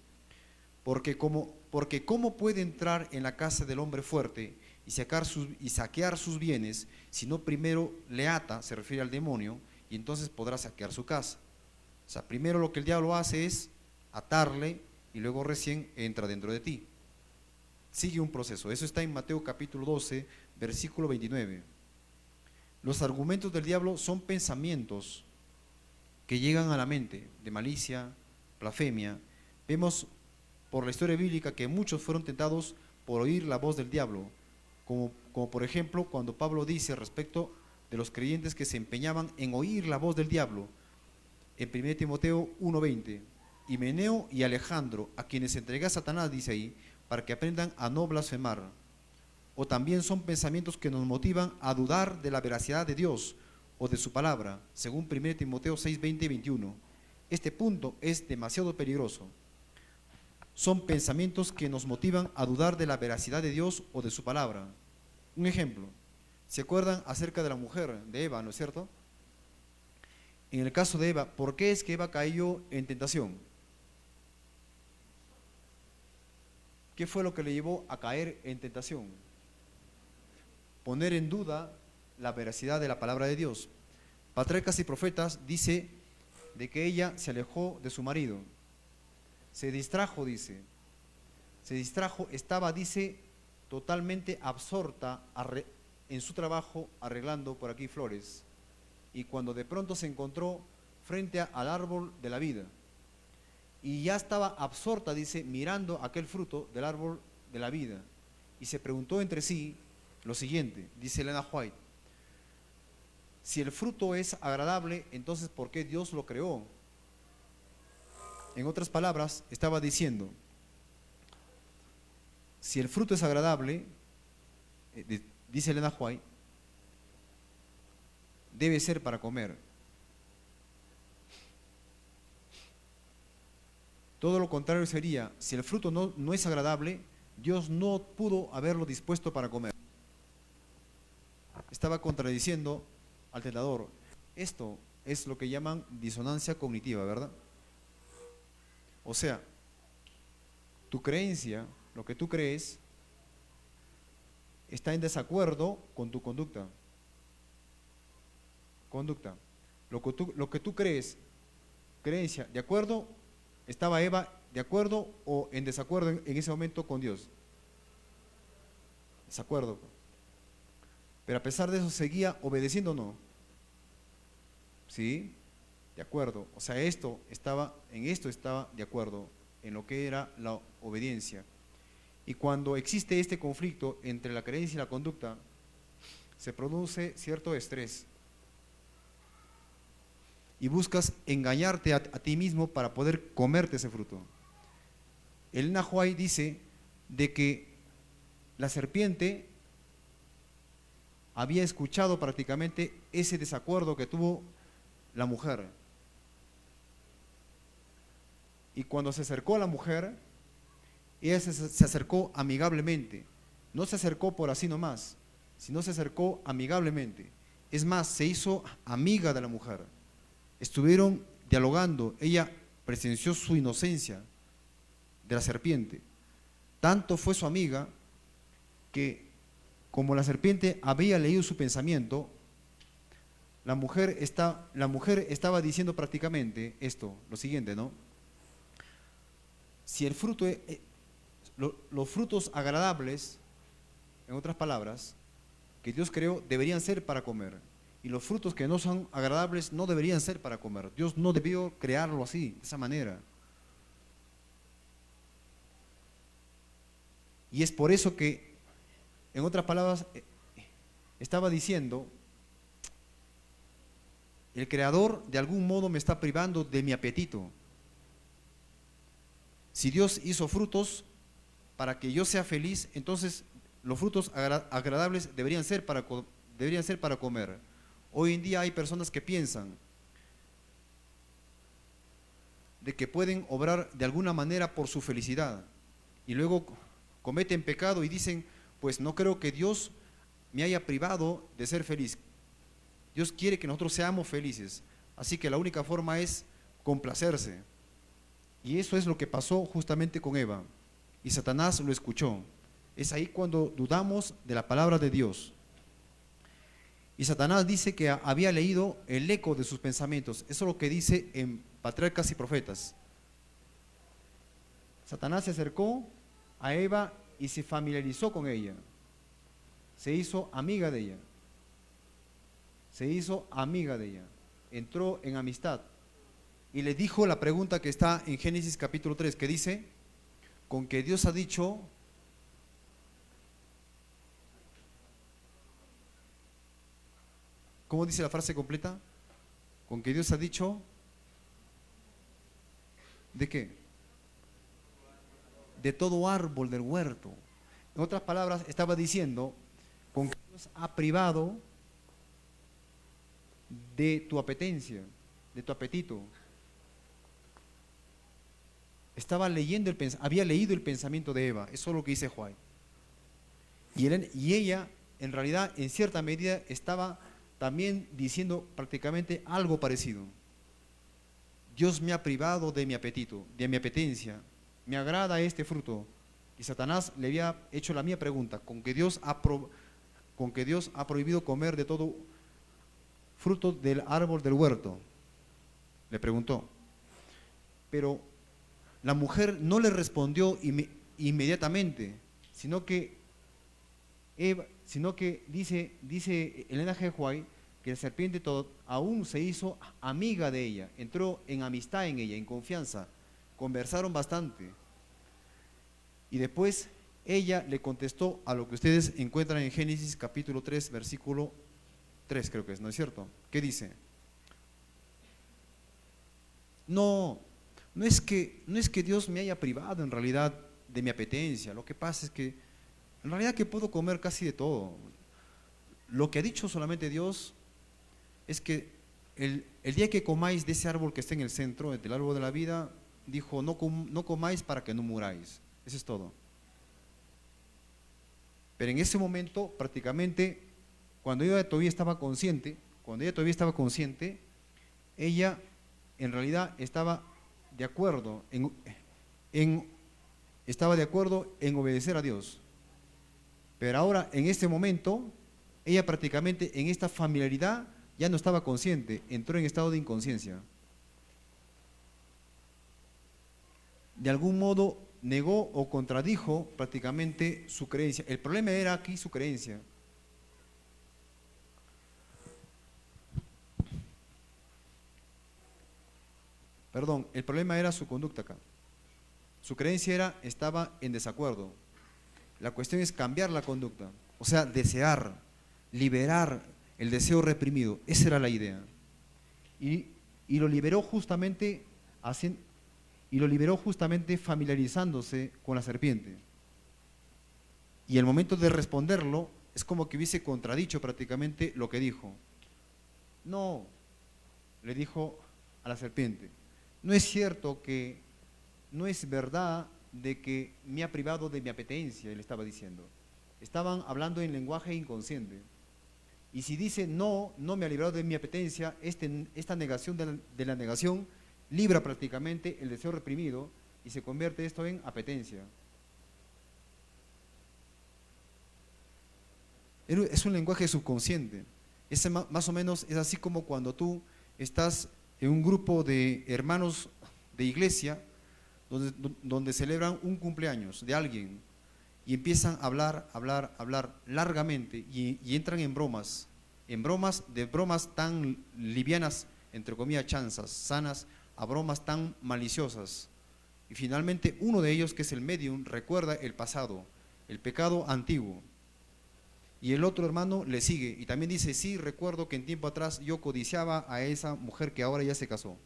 porque ¿cómo puede entrar en la casa del hombre fuerte y saquear sus bienes si no primero le ata, se refiere al demonio, y entonces podrá saquear su casa? O sea, primero lo que el diablo hace es atarle y luego recién entra dentro de ti. Sigue un proceso. Eso está en Mateo capítulo 12, versículo 29. Los argumentos del diablo son pensamientos que llegan a la mente de malicia, blasfemia. Vemos por la historia bíblica que muchos fueron tentados por oír la voz del diablo, como por ejemplo cuando Pablo dice respecto de los creyentes que se empeñaban en oír la voz del diablo, en 1 Timoteo 1:20, Himeneo y Alejandro, a quienes entregué a Satanás, dice ahí, para que aprendan a no blasfemar. O también son pensamientos que nos motivan a dudar de la veracidad de Dios o de su palabra, según 1 Timoteo 6:20 y 21. Este punto es demasiado peligroso. Son pensamientos que nos motivan a dudar de la veracidad de Dios o de su palabra. Un ejemplo, ¿se acuerdan acerca de la mujer de Eva, no es cierto? En el caso de Eva, ¿por qué es que Eva cayó en tentación? ¿Qué fue lo que le llevó a caer en tentación? Poner en duda la veracidad de la palabra de Dios. Patriarcas y Profetas dice de que ella se alejó de su marido. Se distrajo, dice. Se distrajo, estaba, dice, totalmente absorta en su trabajo arreglando por aquí flores. Y cuando de pronto se encontró frente al árbol de la vida, y ya estaba absorta, dice, mirando aquel fruto del árbol de la vida, y se preguntó entre sí lo siguiente, dice Elena White: si el fruto es agradable, entonces ¿por qué Dios lo creó? En otras palabras, estaba diciendo, si el fruto es agradable, dice Elena White, debe ser para comer. Todo lo contrario sería, si el fruto no es agradable, Dios no pudo haberlo dispuesto para comer. Estaba contradiciendo al tentador. Esto es lo que llaman disonancia cognitiva, ¿verdad? O sea, tu creencia, lo que tú crees, está en desacuerdo con tu conducta. Conducta. Lo que tú crees, creencia, ¿de acuerdo? ¿Estaba Eva de acuerdo o en desacuerdo en ese momento con Dios? Desacuerdo. Pero a pesar de eso, ¿seguía obedeciendo o no? ¿Sí? De acuerdo. O sea, en esto estaba de acuerdo, en lo que era la obediencia. Y cuando existe este conflicto entre la creencia y la conducta, se produce cierto estrés. Y buscas engañarte a ti mismo para poder comerte ese fruto. El Nahuay dice de que la serpiente había escuchado prácticamente ese desacuerdo que tuvo la mujer. Y cuando se acercó a la mujer, ella se acercó amigablemente. No se acercó por así nomás, sino se acercó amigablemente. Es más, se hizo amiga de la mujer. Estuvieron dialogando. Ella presenció su inocencia de la serpiente. Tanto fue su amiga que, como la serpiente había leído su pensamiento, la mujer estaba diciendo prácticamente esto, lo siguiente, ¿no? Si el fruto, los frutos agradables, en otras palabras, que Dios creó, deberían ser para comer. Y los frutos que no son agradables no deberían ser para comer. Dios no debió crearlo así, de esa manera. Y es por eso que, en otras palabras, estaba diciendo, el Creador de algún modo me está privando de mi apetito. Si Dios hizo frutos para que yo sea feliz, entonces los frutos agradables deberían ser para comer. Hoy en día hay personas que piensan de que pueden obrar de alguna manera por su felicidad y luego cometen pecado y dicen, pues no creo que Dios me haya privado de ser feliz. Dios quiere que nosotros seamos felices, así que la única forma es complacerse. Y eso es lo que pasó justamente con Eva. Y Satanás lo escuchó. Es ahí cuando dudamos de la palabra de Dios. Y Satanás dice que había leído el eco de sus pensamientos. Eso es lo que dice en Patriarcas y Profetas. Satanás se acercó a Eva y se familiarizó con ella. Se hizo amiga de ella. Se hizo amiga de ella. Entró en amistad. Y le dijo la pregunta que está en Génesis capítulo 3, que dice, con que Dios ha dicho, ¿cómo dice la frase completa? Con que Dios ha dicho, ¿de qué? De todo árbol del huerto. En otras palabras, estaba diciendo, con que Dios ha privado de tu apetencia, de tu apetito. Había leído el pensamiento de Eva, eso es lo que dice Juan. Y ella, en realidad, en cierta medida, estaba también diciendo prácticamente algo parecido. Dios me ha privado de mi apetito, de mi apetencia, me agrada este fruto. Y Satanás le había hecho la mía pregunta, con que Dios ha prohibido comer de todo fruto del árbol del huerto. Le preguntó. Pero la mujer no le respondió inmediatamente, sino que dice Elena G. White que la serpiente aún se hizo amiga de ella, entró en amistad en ella, en confianza, conversaron bastante. Y después ella le contestó a lo que ustedes encuentran en Génesis capítulo 3, versículo 3 creo que es, ¿no es cierto? ¿Qué dice? No es que Dios me haya privado en realidad de mi apetencia, lo que pasa es que en realidad que puedo comer casi de todo. Lo que ha dicho solamente Dios es que el día que comáis de ese árbol que está en el centro, del árbol de la vida, dijo, no comáis para que no muráis. Eso es todo. Pero en ese momento, prácticamente, cuando ella todavía estaba consciente, ella en realidad estaba de acuerdo estaba de acuerdo en obedecer a Dios. Pero ahora, en este momento, ella prácticamente en esta familiaridad ya no estaba consciente, entró en estado de inconsciencia. De algún modo negó o contradijo prácticamente su creencia. El problema era aquí su creencia. Perdón, el problema era su conducta acá. Su creencia estaba en desacuerdo. La cuestión es cambiar la conducta, o sea, desear, liberar el deseo reprimido. Esa era la idea. Y lo liberó justamente familiarizándose con la serpiente. Y el momento de responderlo es como que hubiese contradicho prácticamente lo que dijo. No, le dijo a la serpiente, no es cierto que, no es verdad de que me ha privado de mi apetencia, le estaba diciendo. Estaban hablando en lenguaje inconsciente. Y si dice no, no me ha librado de mi apetencia, esta negación de la negación libra prácticamente el deseo reprimido y se convierte esto en apetencia. Es un lenguaje subconsciente. Más o menos es así como cuando tú estás en un grupo de hermanos de iglesia donde celebran un cumpleaños de alguien y empiezan a hablar largamente y entran en bromas tan livianas, entre comillas, chanzas, sanas, a bromas tan maliciosas. Y finalmente uno de ellos, que es el medium, recuerda el pasado, el pecado antiguo. Y el otro hermano le sigue y también dice, sí, recuerdo que en tiempo atrás yo codiciaba a esa mujer que ahora ya se casó.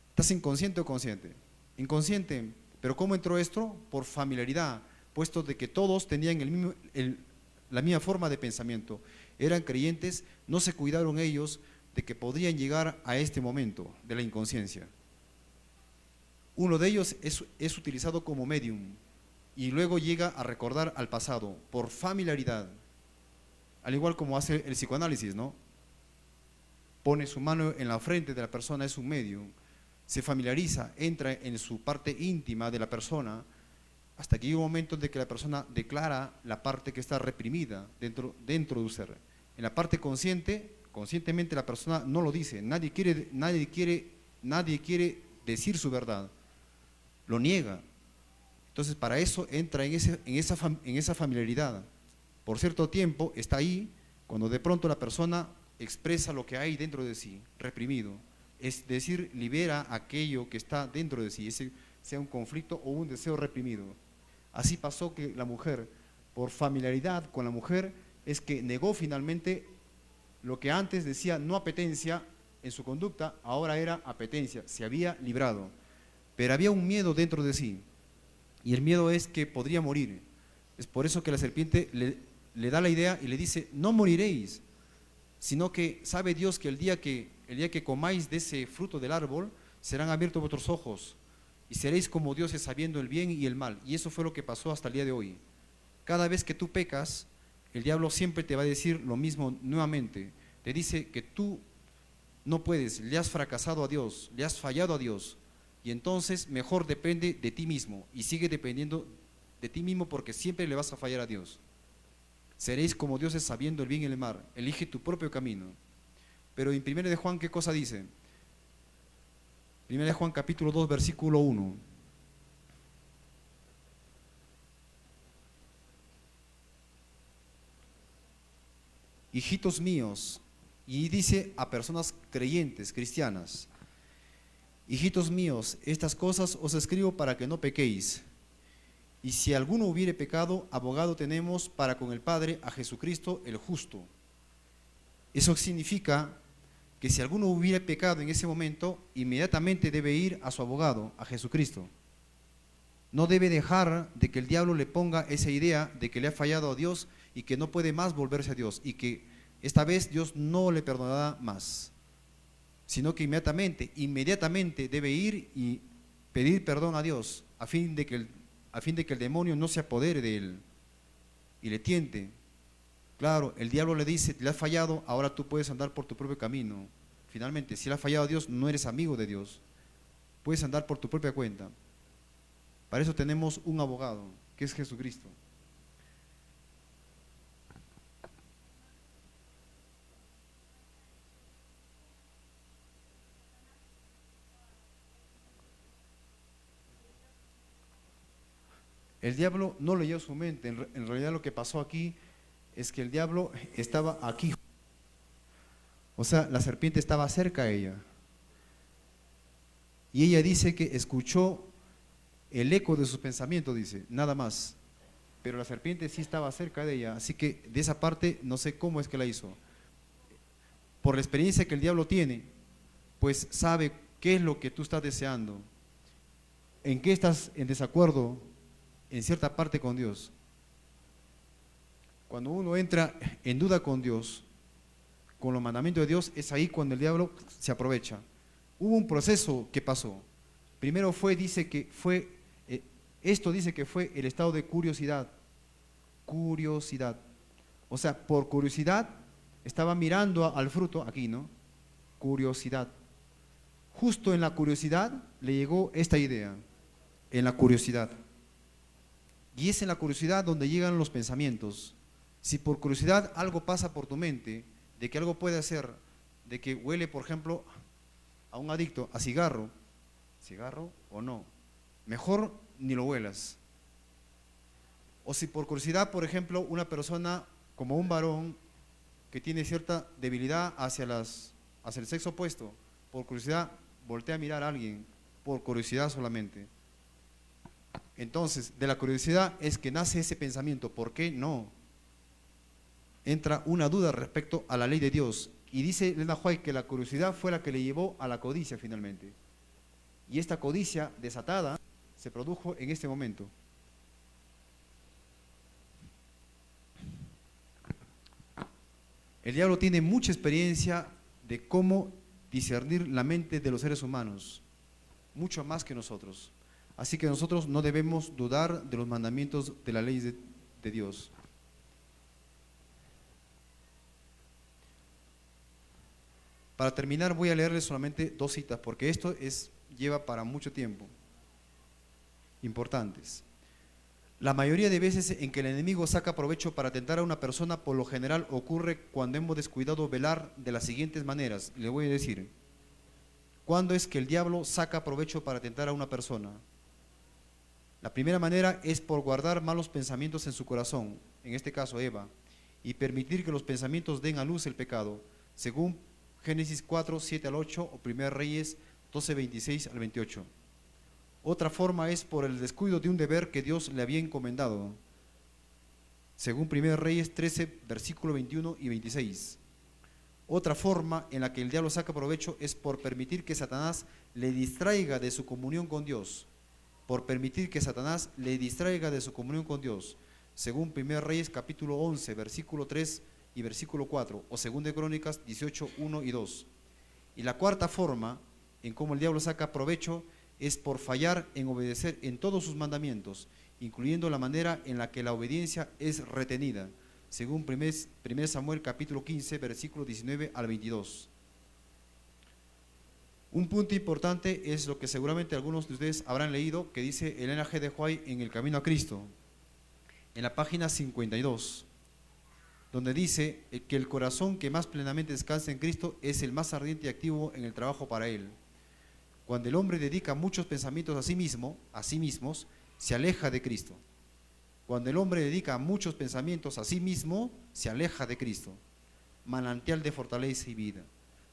¿Estás inconsciente o consciente? Inconsciente. ¿Pero cómo entró esto? Por familiaridad, puesto de que todos tenían la misma forma de pensamiento. Eran creyentes, no se cuidaron ellos de que podrían llegar a este momento de la inconsciencia. Uno de ellos es utilizado como medium y luego llega a recordar al pasado por familiaridad, al igual como hace el psicoanálisis, ¿no? Pone su mano en la frente de la persona, es un medium, se familiariza, entra en su parte íntima de la persona, hasta que llega un momento de que la persona declara la parte que está reprimida dentro de un ser. En la parte conscientemente la persona no lo dice, nadie quiere decir su verdad, lo niega. Entonces para eso entra en esa familiaridad. Por cierto tiempo está ahí, cuando de pronto la persona expresa lo que hay dentro de sí, reprimido. Es decir, libera aquello que está dentro de sí, ese sea un conflicto o un deseo reprimido. Así pasó que la mujer, por familiaridad con la mujer, es que negó finalmente lo que antes decía no apetencia en su conducta, ahora era apetencia, se había librado. Pero había un miedo dentro de sí, y el miedo es que podría morir. Es por eso que la serpiente le da la idea y le dice, no moriréis, sino que sabe Dios que el día que comáis de ese fruto del árbol, serán abiertos vuestros ojos y seréis como dioses sabiendo el bien y el mal. Y eso fue lo que pasó hasta el día de hoy. Cada vez que tú pecas, el diablo siempre te va a decir lo mismo nuevamente. Te dice que tú no puedes, le has fracasado a Dios, le has fallado a Dios. Y entonces mejor depende de ti mismo y sigue dependiendo de ti mismo porque siempre le vas a fallar a Dios. Seréis como dioses sabiendo el bien y el mal. Elige tu propio camino. Pero en 1 de Juan, ¿qué cosa dice? 1 de Juan capítulo 2, versículo 1. Hijitos míos, y dice a personas creyentes, cristianas, hijitos míos, estas cosas os escribo para que no pequéis. Y si alguno hubiere pecado, abogado tenemos para con el Padre a Jesucristo el justo. Eso significa que si alguno hubiera pecado en ese momento, inmediatamente debe ir a su abogado, a Jesucristo. No debe dejar de que el diablo le ponga esa idea de que le ha fallado a Dios y que no puede más volverse a Dios y que esta vez Dios no le perdonará más, sino que inmediatamente debe ir y pedir perdón a Dios a fin de que a fin de que el demonio no se apodere de él y le tiente. Claro, el diablo le dice, le has fallado, ahora tú puedes andar por tu propio camino. Finalmente, si le has fallado a Dios, no eres amigo de Dios. Puedes andar por tu propia cuenta. Para eso tenemos un abogado, que es Jesucristo. El diablo no leyó su mente. En realidad lo que pasó aquí es que el diablo estaba aquí. O sea, la serpiente estaba cerca a ella. Y ella dice que escuchó el eco de sus pensamientos, dice, nada más. Pero la serpiente sí estaba cerca de ella. Así que de esa parte no sé cómo es que la hizo. Por la experiencia que el diablo tiene, pues sabe qué es lo que tú estás deseando. En qué estás en desacuerdo en cierta parte con Dios. Cuando uno entra en duda con Dios, con los mandamientos de Dios, es ahí cuando el diablo se aprovecha. Hubo un proceso que pasó. Primero dice que fue el estado de curiosidad. Curiosidad. O sea, por curiosidad, estaba mirando al fruto, aquí, ¿no? Curiosidad. Justo en la curiosidad le llegó esta idea, en la curiosidad. Y es en la curiosidad donde llegan los pensamientos. Si por curiosidad algo pasa por tu mente, de que algo puede hacer, de que huele, por ejemplo, a un adicto, a cigarro o no, mejor ni lo huelas. O si por curiosidad, por ejemplo, una persona como un varón que tiene cierta debilidad hacia el sexo opuesto, por curiosidad voltea a mirar a alguien, por curiosidad solamente. Entonces, de la curiosidad es que nace ese pensamiento. ¿Por qué no? Entra una duda respecto a la ley de Dios. Y dice Elena White que la curiosidad fue la que le llevó a la codicia finalmente. Y esta codicia desatada se produjo en este momento. El diablo tiene mucha experiencia de cómo discernir la mente de los seres humanos, mucho más que nosotros. Así que nosotros no debemos dudar de los mandamientos de la ley de Dios. Para terminar voy a leerles solamente 2 citas, porque esto lleva para mucho tiempo, importantes. La mayoría de veces en que el enemigo saca provecho para tentar a una persona, por lo general ocurre cuando hemos descuidado velar de las siguientes maneras. Le voy a decir, ¿cuándo es que el diablo saca provecho para tentar a una persona? La primera manera es por guardar malos pensamientos en su corazón, en este caso Eva, y permitir que los pensamientos den a luz el pecado, según Génesis 4, 7 al 8 o 1 Reyes 12, 26 al 28. Otra forma es por el descuido de un deber que Dios le había encomendado, según 1 Reyes 13, versículo 21 y 26. Otra forma en la que el diablo saca provecho es por permitir que Satanás le distraiga de su comunión con Dios. Por permitir que Satanás le distraiga de su comunión con Dios, según 1 Reyes capítulo 11, versículo 3 y versículo 4, o 2 de Crónicas 18, 1 y 2. Y la cuarta forma en cómo el diablo saca provecho es por fallar en obedecer en todos sus mandamientos, incluyendo la manera en la que la obediencia es retenida, según 1 Samuel capítulo 15, versículo 19 al 22. Un punto importante es lo que seguramente algunos de ustedes habrán leído, que dice Elena G. de White en El Camino a Cristo, en la página 52, donde dice que el corazón que más plenamente descansa en Cristo es el más ardiente y activo en el trabajo para Él. Cuando el hombre dedica muchos pensamientos a sí mismos, se aleja de Cristo. Cuando el hombre dedica muchos pensamientos a sí mismo, se aleja de Cristo, manantial de fortaleza y vida.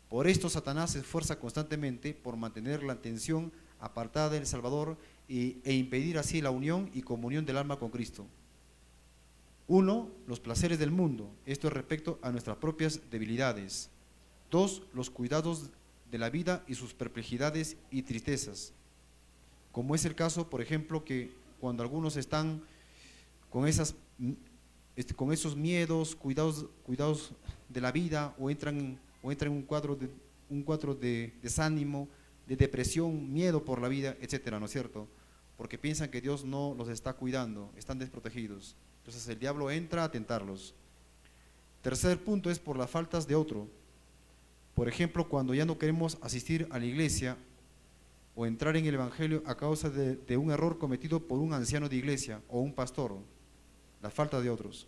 Por esto Satanás se esfuerza constantemente por mantener la atención apartada del Salvador e impedir así la unión y comunión del alma con Cristo. 1. Los placeres del mundo, esto es respecto a nuestras propias debilidades. 2. Los cuidados de la vida y sus perplejidades y tristezas, como es el caso, por ejemplo, que cuando algunos están con esos miedos, cuidados de la vida, o entran en un cuadro de desánimo, de depresión, miedo por la vida, etcétera, ¿no es cierto? porque piensan que Dios no los está cuidando, están desprotegidos. Entonces el diablo entra a tentarlos. Tercer punto es por las faltas de otro. Por ejemplo, cuando ya no queremos asistir a la iglesia o entrar en el evangelio a causa de un error cometido por un anciano de iglesia o un pastor, la falta de otros.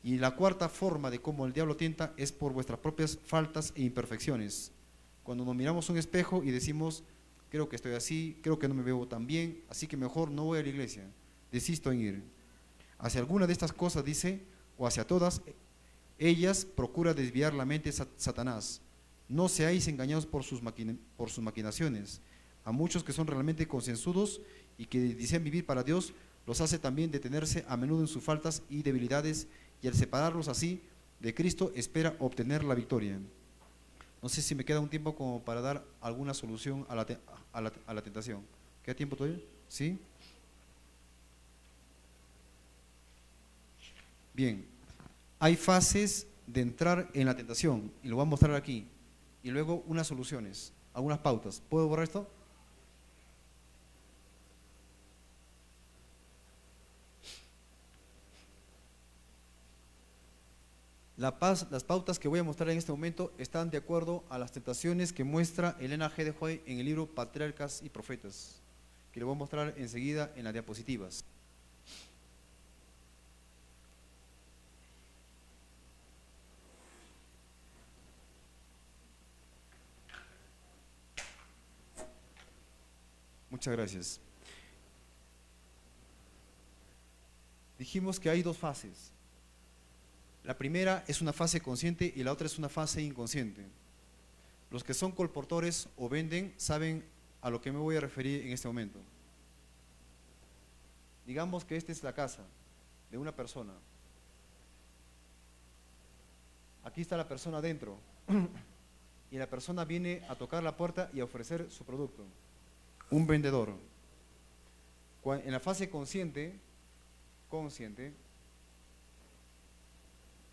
Y la cuarta forma de cómo el diablo tienta es por vuestras propias faltas e imperfecciones. Cuando nos miramos un espejo y decimos, creo que estoy así, creo que no me veo tan bien, así que mejor no voy a la iglesia, desisto en ir. Hacia alguna de estas cosas dice, o hacia todas ellas procura desviar la mente Satanás. No seáis engañados por sus maquinaciones. A muchos que son realmente concienzudos y que desean vivir para Dios, los hace también detenerse a menudo en sus faltas y debilidades, y al separarlos así de Cristo espera obtener la victoria. No sé si me queda un tiempo como para dar alguna solución a la tentación. ¿Queda tiempo todavía? ¿Sí? Bien, hay fases de entrar en la tentación, y lo voy a mostrar aquí, y luego unas soluciones, algunas pautas. ¿Puedo borrar esto? Las pautas que voy a mostrar en este momento están de acuerdo a las tentaciones que muestra Elena G. de White en el libro Patriarcas y Profetas, que le voy a mostrar enseguida en las diapositivas. Muchas gracias. Dijimos que hay dos fases. La primera es una fase consciente y la otra es una fase inconsciente. Los que son colportores o venden saben a lo que me voy a referir en este momento. Digamos que esta es la casa de una persona. Aquí está la persona adentro y la persona viene a tocar la puerta y a ofrecer su producto. Un vendedor. En la fase consciente,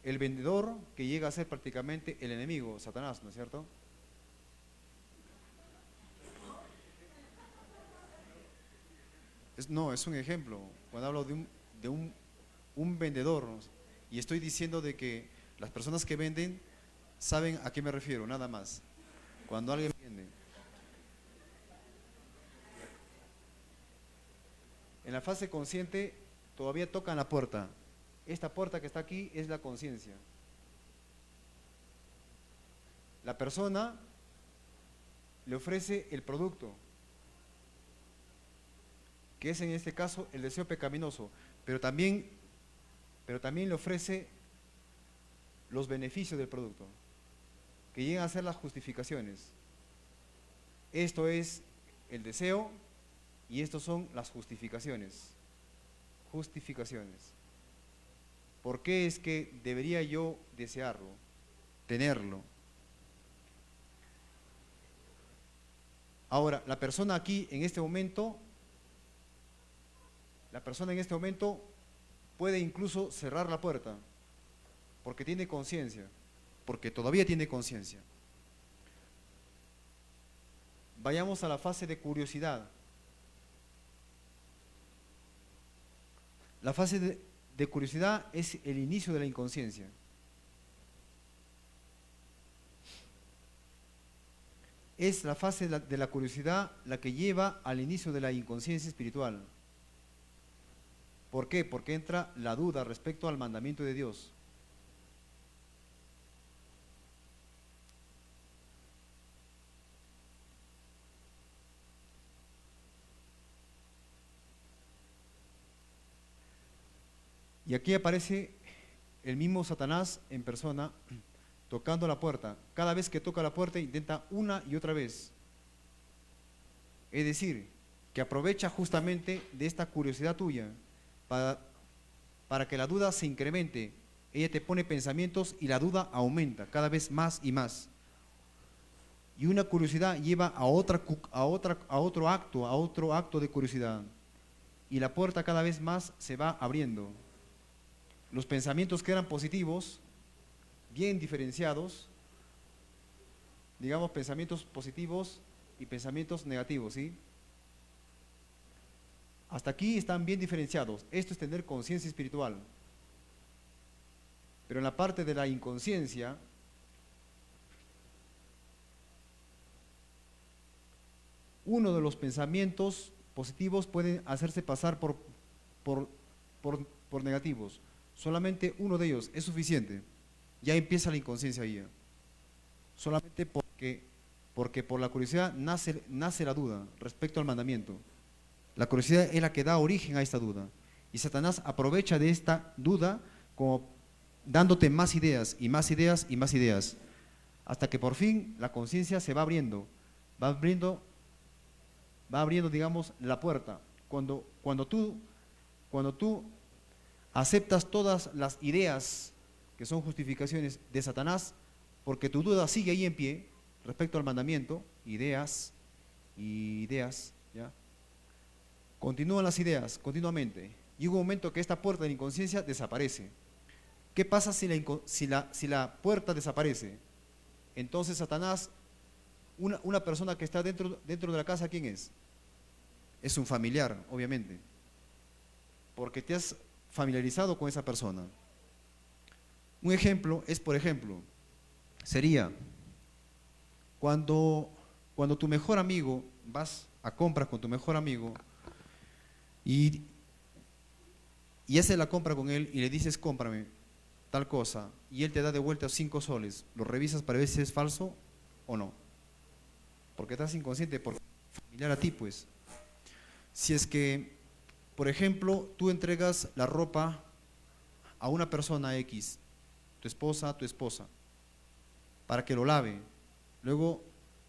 el vendedor que llega a ser prácticamente el enemigo, Satanás, ¿no es cierto? No, es un ejemplo. Cuando hablo de un vendedor, ¿no? Y estoy diciendo de que las personas que venden saben a qué me refiero, nada más. Cuando alguien vende. En la fase consciente todavía tocan la puerta. Esta puerta que está aquí es la conciencia. La persona le ofrece el producto, que es en este caso el deseo pecaminoso, pero también le ofrece los beneficios del producto, que llegan a ser las justificaciones. Esto es el deseo y estos son las justificaciones. Justificaciones. ¿Por qué es que debería yo desearlo, tenerlo? Ahora, la persona en este momento puede incluso cerrar la puerta, porque tiene conciencia, porque todavía tiene conciencia. Vayamos a la fase de curiosidad. La fase de curiosidad es el inicio de la inconsciencia. Es la fase de la curiosidad la que lleva al inicio de la inconsciencia espiritual. ¿Por qué? Porque entra la duda respecto al mandamiento de Dios. Y aquí aparece el mismo Satanás en persona tocando la puerta. Cada vez que toca la puerta intenta una y otra vez. Es decir, que aprovecha justamente de esta curiosidad tuya para que la duda se incremente. Ella te pone pensamientos y la duda aumenta cada vez más y más. Y una curiosidad lleva a otro acto de curiosidad. Y la puerta cada vez más se va abriendo. Los pensamientos que eran positivos, bien diferenciados, digamos pensamientos positivos y pensamientos negativos, ¿sí? Hasta aquí están bien diferenciados. Esto es tener conciencia espiritual. Pero en la parte de la inconsciencia, uno de los pensamientos positivos puede hacerse pasar por, por negativos. Solamente uno de ellos es suficiente. Ya empieza la inconsciencia ahí. Solamente porque por la curiosidad nace la duda respecto al mandamiento. La curiosidad es la que da origen a esta duda. Y Satanás aprovecha de esta duda como dándote más ideas y más ideas y más ideas, hasta que por fin la conciencia se va abriendo, digamos, la puerta. Cuando tú aceptas todas las ideas que son justificaciones de Satanás, porque tu duda sigue ahí en pie respecto al mandamiento, ideas y ideas, ¿ya? Continúan las ideas continuamente. Y hubo un momento que esta puerta de la inconsciencia desaparece. ¿Qué pasa si la puerta desaparece? Entonces Satanás, una persona que está dentro de la casa, ¿quién es? Es un familiar, obviamente, porque te has familiarizado con esa persona. Un ejemplo es, por ejemplo, sería cuando tu mejor amigo, vas a compras con tu mejor amigo y haces la compra con él y le dices, cómprame tal cosa, y él te da de vuelta 5 soles, ¿lo revisas para ver si es falso o no? Porque estás inconsciente, porque es familiar a ti, pues. Si es que, por ejemplo, tú entregas la ropa a una persona X, tu esposa, para que lo lave, luego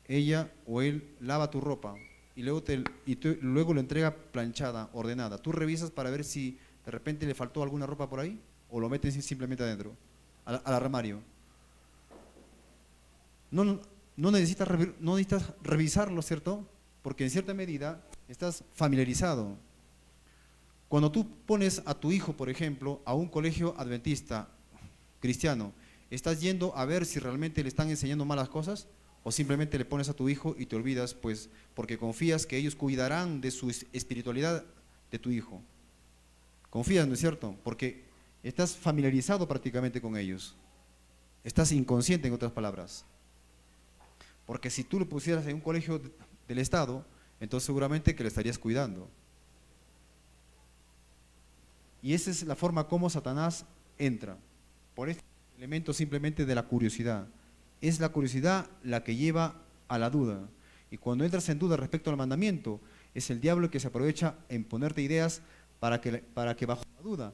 ella o él lava tu ropa y luego lo entrega planchada, ordenada, ¿tú revisas para ver si de repente le faltó alguna ropa por ahí? ¿O lo metes simplemente adentro, al armario? No necesitas revisarlo, ¿cierto? Porque en cierta medida estás familiarizado. Cuando tú pones a tu hijo, por ejemplo, a un colegio adventista cristiano, ¿estás yendo a ver si realmente le están enseñando malas cosas? ¿O simplemente le pones a tu hijo y te olvidas, pues, porque confías que ellos cuidarán de su espiritualidad de tu hijo? Confías, ¿no es cierto? Porque estás familiarizado prácticamente con ellos. Estás inconsciente, en otras palabras. Porque si tú lo pusieras en un colegio del Estado, entonces seguramente que le estarías cuidando. Y esa es la forma como Satanás entra. Por este elemento simplemente de la curiosidad. Es la curiosidad la que lleva a la duda. Y cuando entras en duda respecto al mandamiento, es el diablo que se aprovecha en ponerte ideas para que bajo la duda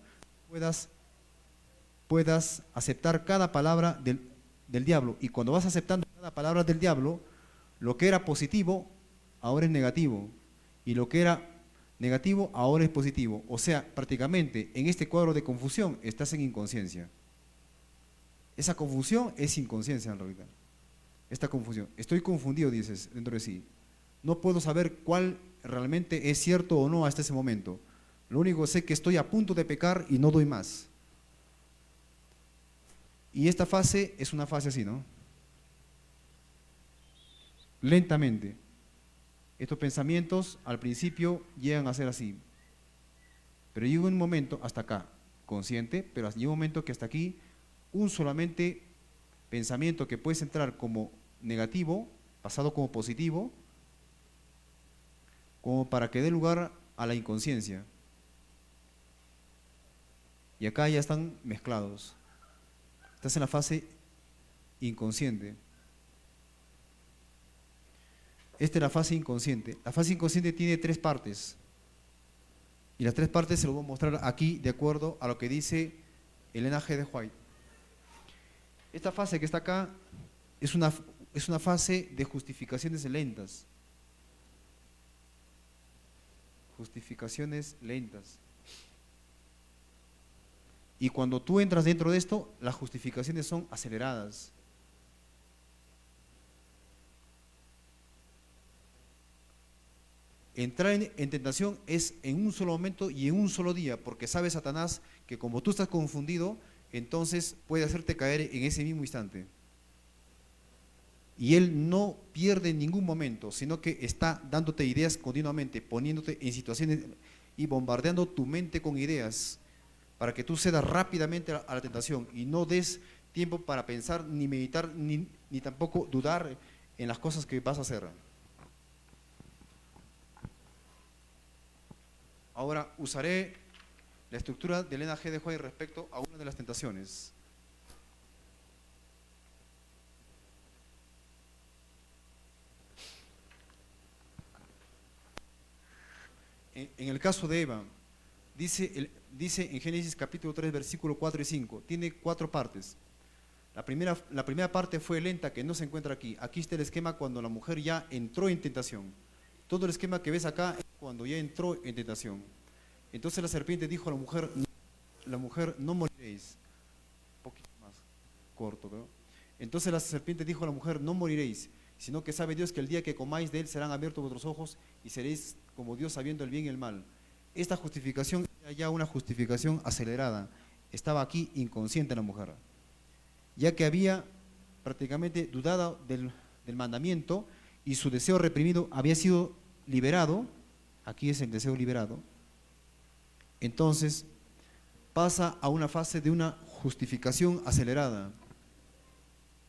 puedas aceptar cada palabra del diablo. Y cuando vas aceptando cada palabra del diablo, lo que era positivo ahora es negativo. Y lo que era negativo ahora es positivo. O sea, prácticamente en este cuadro de confusión estás en inconsciencia. Esa confusión es inconsciencia en realidad. Esta confusión. Estoy confundido, dices dentro de sí. No puedo saber cuál realmente es cierto o no hasta ese momento. Lo único que sé es que estoy a punto de pecar y no doy más. Y esta fase es una fase así, ¿no? Lentamente. Estos pensamientos al principio llegan a ser así. Pero llega un momento, hasta acá, consciente, pero llega un momento que hasta aquí, un solamente pensamiento que puedes entrar como negativo, pasado como positivo, como para que dé lugar a la inconsciencia. Y acá ya están mezclados. Estás en la fase inconsciente. Esta es la fase inconsciente. La fase inconsciente tiene 3 partes. Y las 3 partes se lo voy a mostrar aquí de acuerdo a lo que dice Elena G. de White. Esta fase que está acá es una fase de justificaciones lentas. Justificaciones lentas. Y cuando tú entras dentro de esto, las justificaciones son aceleradas. Entrar en tentación es en un solo momento y en un solo día, porque sabe Satanás que como tú estás confundido, entonces puede hacerte caer en ese mismo instante. Y él no pierde en ningún momento, sino que está dándote ideas continuamente, poniéndote en situaciones y bombardeando tu mente con ideas para que tú cedas rápidamente a la tentación y no des tiempo para pensar, ni meditar, ni tampoco dudar en las cosas que vas a hacer. Ahora usaré la estructura de Elena G. de White respecto a una de las tentaciones. En el caso de Eva, dice en Génesis capítulo 3, versículo 4 y 5, tiene 4 partes. La primera parte fue lenta, que no se encuentra aquí. Aquí está el esquema cuando la mujer ya entró en tentación. Todo el esquema que ves acá es cuando ya entró en tentación. Entonces la serpiente dijo a la mujer, no moriréis. Un poquito más corto, ¿verdad? Entonces la serpiente dijo a la mujer, no moriréis, sino que sabe Dios que el día que comáis de él serán abiertos vuestros ojos y seréis como Dios sabiendo el bien y el mal. Esta justificación era ya una justificación acelerada. Estaba aquí inconsciente la mujer, ya que había prácticamente dudado del mandamiento y su deseo reprimido había sido liberado. Aquí es el deseo liberado. Entonces pasa a una fase de una justificación acelerada.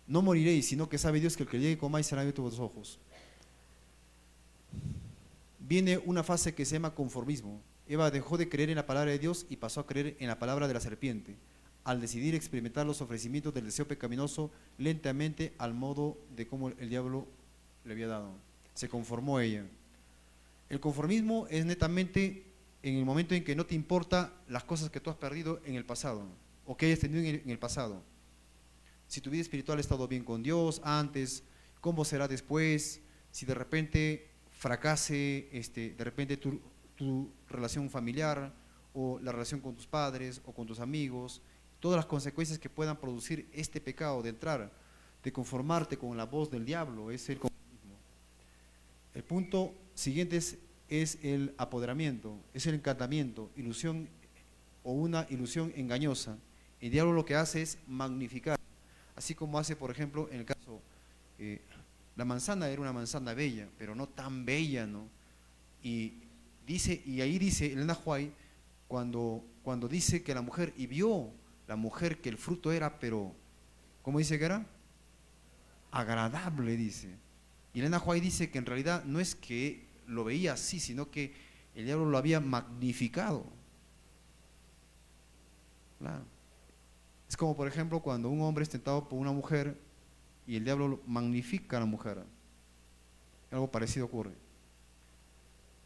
No moriréis, sino que sabe Dios que el que llegue comáis será abierto vuestros ojos. Viene una fase que se llama conformismo. Eva dejó de creer en la palabra de Dios y pasó a creer en la palabra de la serpiente, al decidir experimentar los ofrecimientos del deseo pecaminoso lentamente al modo de cómo el diablo le había dado. Se conformó ella. El conformismo es netamente en el momento en que no te importa las cosas que tú has perdido en el pasado o que hayas tenido en el pasado. Si tu vida espiritual ha estado bien con Dios antes, ¿cómo será después? Si de repente fracase de repente tu relación familiar o la relación con tus padres o con tus amigos, todas las consecuencias que puedan producir este pecado de entrar, de conformarte con la voz del diablo, es el conformismo. El punto siguiente es el apoderamiento, es el encantamiento, ilusión o una ilusión engañosa. El diablo lo que hace es magnificar, así como hace, por ejemplo, en el caso, la manzana era una manzana bella, pero no tan bella, ¿no? Y ahí dice Elena White, cuando dice que la mujer, y vio la mujer que el fruto era, pero, ¿cómo dice que era? Agradable, dice. Y Elena White dice que en realidad no es que lo veía así, sino que el diablo lo había magnificado. Claro. Es como, por ejemplo, cuando un hombre es tentado por una mujer y el diablo magnifica a la mujer. Algo parecido ocurre.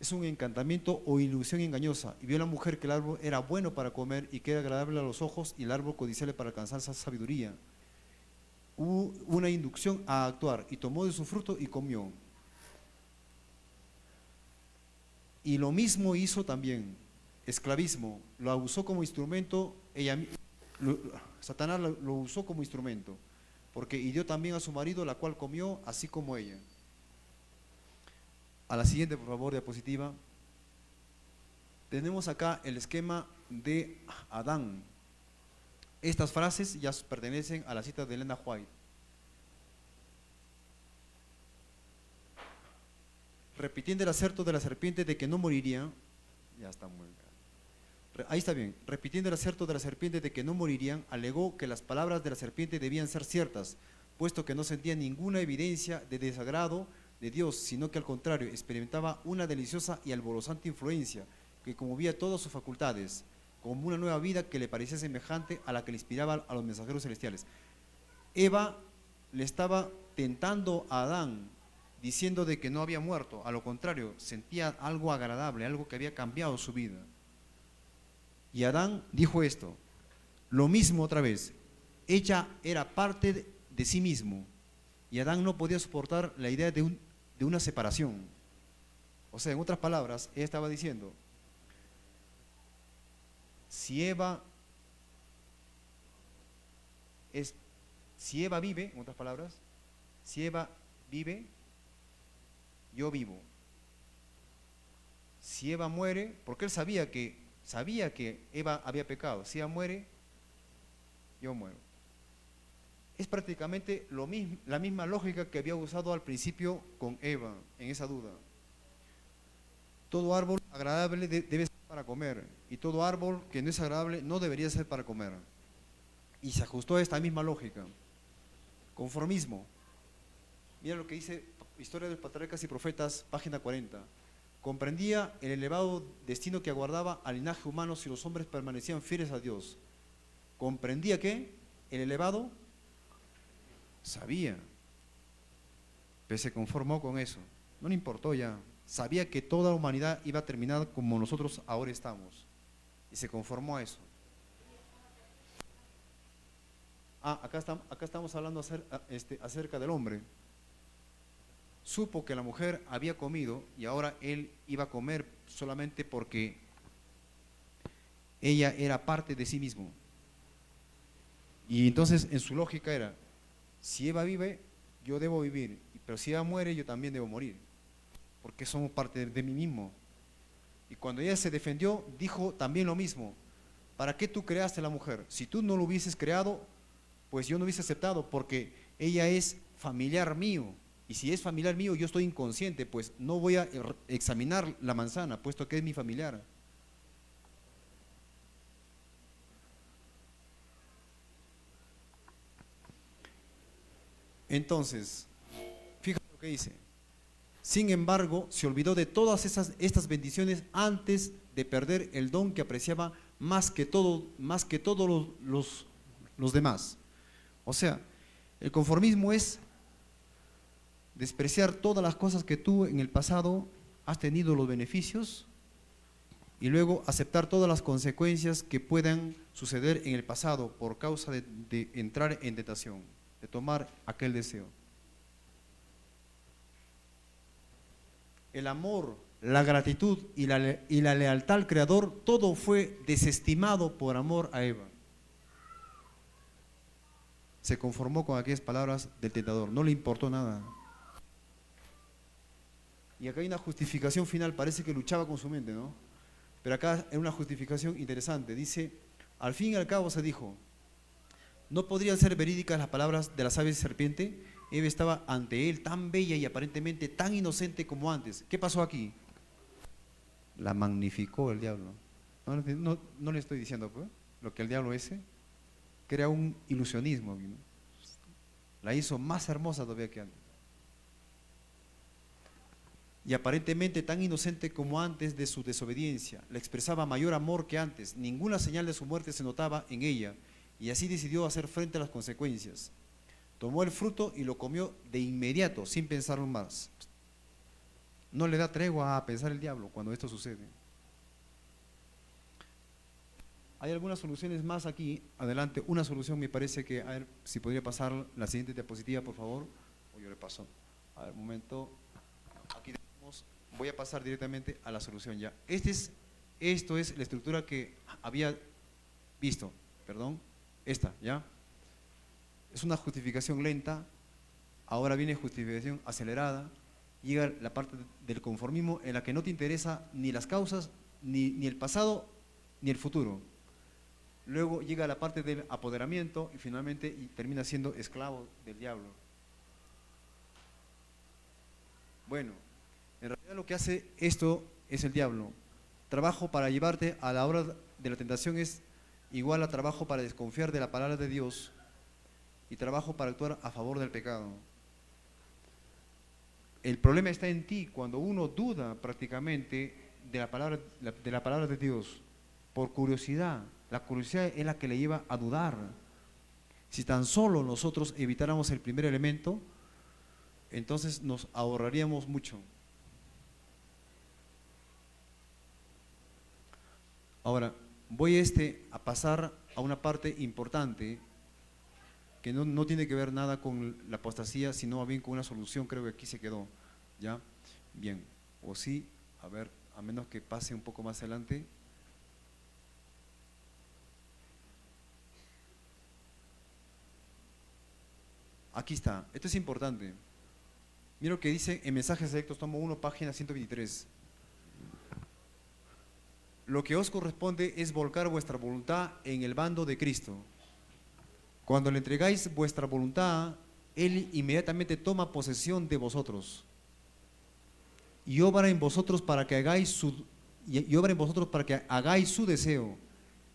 Es un encantamiento o ilusión engañosa. Y vio a la mujer que el árbol era bueno para comer y que era agradable a los ojos y el árbol codiciable para alcanzar esa sabiduría. Hubo una inducción a actuar y tomó de su fruto y comió. Y lo mismo hizo también, esclavismo, lo usó como instrumento, Satanás lo usó como instrumento, porque hirió también a su marido, la cual comió, así como ella. A la siguiente, por favor, diapositiva. Tenemos acá el esquema de Adán. Estas frases ya pertenecen a la cita de Elena White. Repitiendo el aserto de la serpiente de que no moriría, ya está muy bien. Ahí está bien. Repitiendo el aserto de la serpiente de que no morirían, alegó que las palabras de la serpiente debían ser ciertas, puesto que no sentía ninguna evidencia de desagrado de Dios, sino que al contrario, experimentaba una deliciosa y alborozante influencia que conmovía todas sus facultades, como una nueva vida que le parecía semejante a la que le inspiraba a los mensajeros celestiales. Eva le estaba tentando a Adán, diciendo de que no había muerto, a lo contrario, sentía algo agradable, algo que había cambiado su vida. Y Adán dijo esto, lo mismo otra vez, ella era parte de sí mismo, y Adán no podía soportar la idea de una separación. O sea, en otras palabras, ella estaba diciendo, si Eva vive, en otras palabras, si Eva vive, yo vivo. Si Eva muere, porque él sabía que Eva había pecado, si ella muere, yo muero. Es prácticamente la misma lógica que había usado al principio con Eva, en esa duda. Todo árbol agradable debe ser para comer, y todo árbol que no es agradable no debería ser para comer. Y se ajustó a esta misma lógica. Conformismo. Mira lo que dice Historia de los Patriarcas y Profetas, página 40. Comprendía el elevado destino que aguardaba al linaje humano si los hombres permanecían fieles a Dios. ¿Comprendía qué? El elevado sabía, pero se conformó con eso. No le importó ya. Sabía que toda la humanidad iba a terminar como nosotros ahora estamos. Y se conformó a eso. Acá estamos hablando acerca del hombre. Supo que la mujer había comido y ahora él iba a comer solamente porque ella era parte de sí mismo. Y entonces en su lógica era, si Eva vive, yo debo vivir, pero si Eva muere, yo también debo morir, porque somos parte de mí mismo. Y cuando ella se defendió, dijo también lo mismo. ¿Para qué tú creaste a la mujer? Si tú no lo hubieses creado, pues yo no hubiese aceptado, porque ella es familiar mío. Y si es familiar mío, yo estoy inconsciente, pues no voy a examinar la manzana, puesto que es mi familiar. Entonces, fíjate lo que dice. Sin embargo, se olvidó de todas estas bendiciones antes de perder el don que apreciaba más que todos los demás. O sea, el conformismo es despreciar todas las cosas que tú en el pasado has tenido los beneficios y luego aceptar todas las consecuencias que puedan suceder en el pasado por causa de entrar en tentación, de tomar aquel deseo. El amor, la gratitud y la lealtad al Creador, todo fue desestimado por amor a Eva. Se conformó con aquellas palabras del tentador, no le importó nada. Y acá hay una justificación final, parece que luchaba con su mente, ¿no? Pero acá hay una justificación interesante, dice, al fin y al cabo se dijo, ¿no podrían ser verídicas las palabras de la sabia serpiente? Eva estaba ante él tan bella y aparentemente tan inocente como antes. ¿Qué pasó aquí? La magnificó el diablo. No le estoy diciendo pues, lo que el diablo ese crea un ilusionismo, ¿no? La hizo más hermosa todavía que antes. Y aparentemente tan inocente como antes de su desobediencia, le expresaba mayor amor que antes, ninguna señal de su muerte se notaba en ella, y así decidió hacer frente a las consecuencias. Tomó el fruto y lo comió de inmediato, sin pensarlo más. No le da tregua a pensar el diablo cuando esto sucede. Hay algunas soluciones más aquí, adelante, una solución me parece que, a ver si podría pasar la siguiente diapositiva, por favor, o yo le paso, a ver, un momento, aquí tenemos, voy a pasar directamente a la solución ya. Esto es la estructura que había visto, perdón, esta, ¿ya? Es una justificación lenta, ahora viene justificación acelerada, llega la parte del conformismo en la que no te interesa ni las causas, ni el pasado, ni el futuro. Luego llega la parte del apoderamiento y finalmente termina siendo esclavo del diablo. Bueno, en realidad lo que hace esto es el diablo. Trabajo para llevarte a la hora de la tentación es igual a trabajo para desconfiar de la palabra de Dios y trabajo para actuar a favor del pecado. El problema está en ti cuando uno duda prácticamente de la palabra de Dios por curiosidad. La curiosidad es la que le lleva a dudar. Si tan solo nosotros evitáramos el primer elemento, entonces nos ahorraríamos mucho. Ahora, voy a pasar a una parte importante que no tiene que ver nada con la apostasía, sino más bien con una solución, creo que aquí se quedó, ¿ya? Bien, o sí, a ver, a menos que pase un poco más adelante. Aquí está, esto es importante. Mira lo que dice en Mensajes Selectos, tomo 1, página 123. Lo que os corresponde es volcar vuestra voluntad en el bando de Cristo. Cuando le entregáis vuestra voluntad, Él inmediatamente toma posesión de vosotros y obra en vosotros para que hagáis y obra en vosotros para que hagáis su deseo.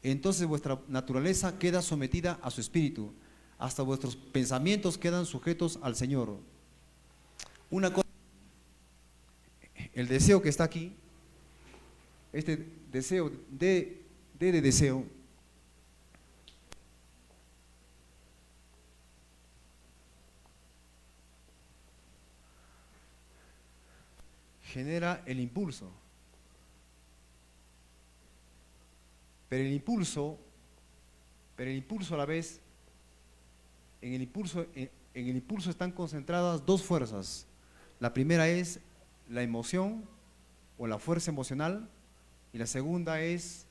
Entonces vuestra naturaleza queda sometida a su espíritu, hasta vuestros pensamientos quedan sujetos al Señor. Una cosa, el deseo que está aquí, este deseo de deseo, genera el impulso. Pero el impulso a la vez, en el impulso están concentradas dos fuerzas. La primera es la emoción o la fuerza emocional y la segunda es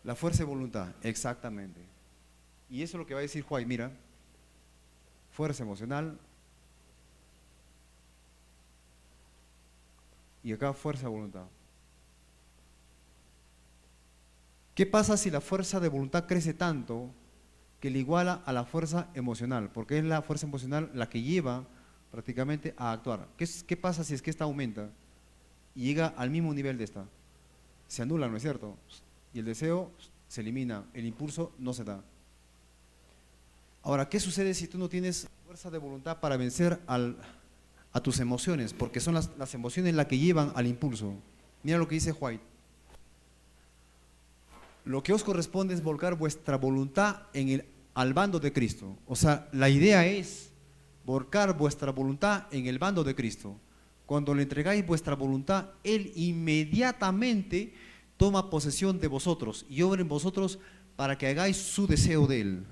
la fuerza de voluntad, exactamente. Y eso es lo que va a decir Juan, mira, fuerza emocional y acá fuerza de voluntad. ¿Qué pasa si la fuerza de voluntad crece tanto que le iguala a la fuerza emocional? Porque es la fuerza emocional la que lleva prácticamente a actuar. ¿Qué pasa si es que esta aumenta y llega al mismo nivel de esta? Se anula, ¿no es cierto? Y el deseo se elimina, el impulso no se da. Ahora, ¿qué sucede si tú no tienes fuerza de voluntad para vencer a tus emociones? Porque son las emociones las que llevan al impulso. Mira lo que dice White. Lo que os corresponde es volcar vuestra voluntad al bando de Cristo. O sea, la idea es volcar vuestra voluntad en el bando de Cristo. Cuando le entregáis vuestra voluntad, Él inmediatamente toma posesión de vosotros y obra en vosotros para que hagáis su deseo de Él.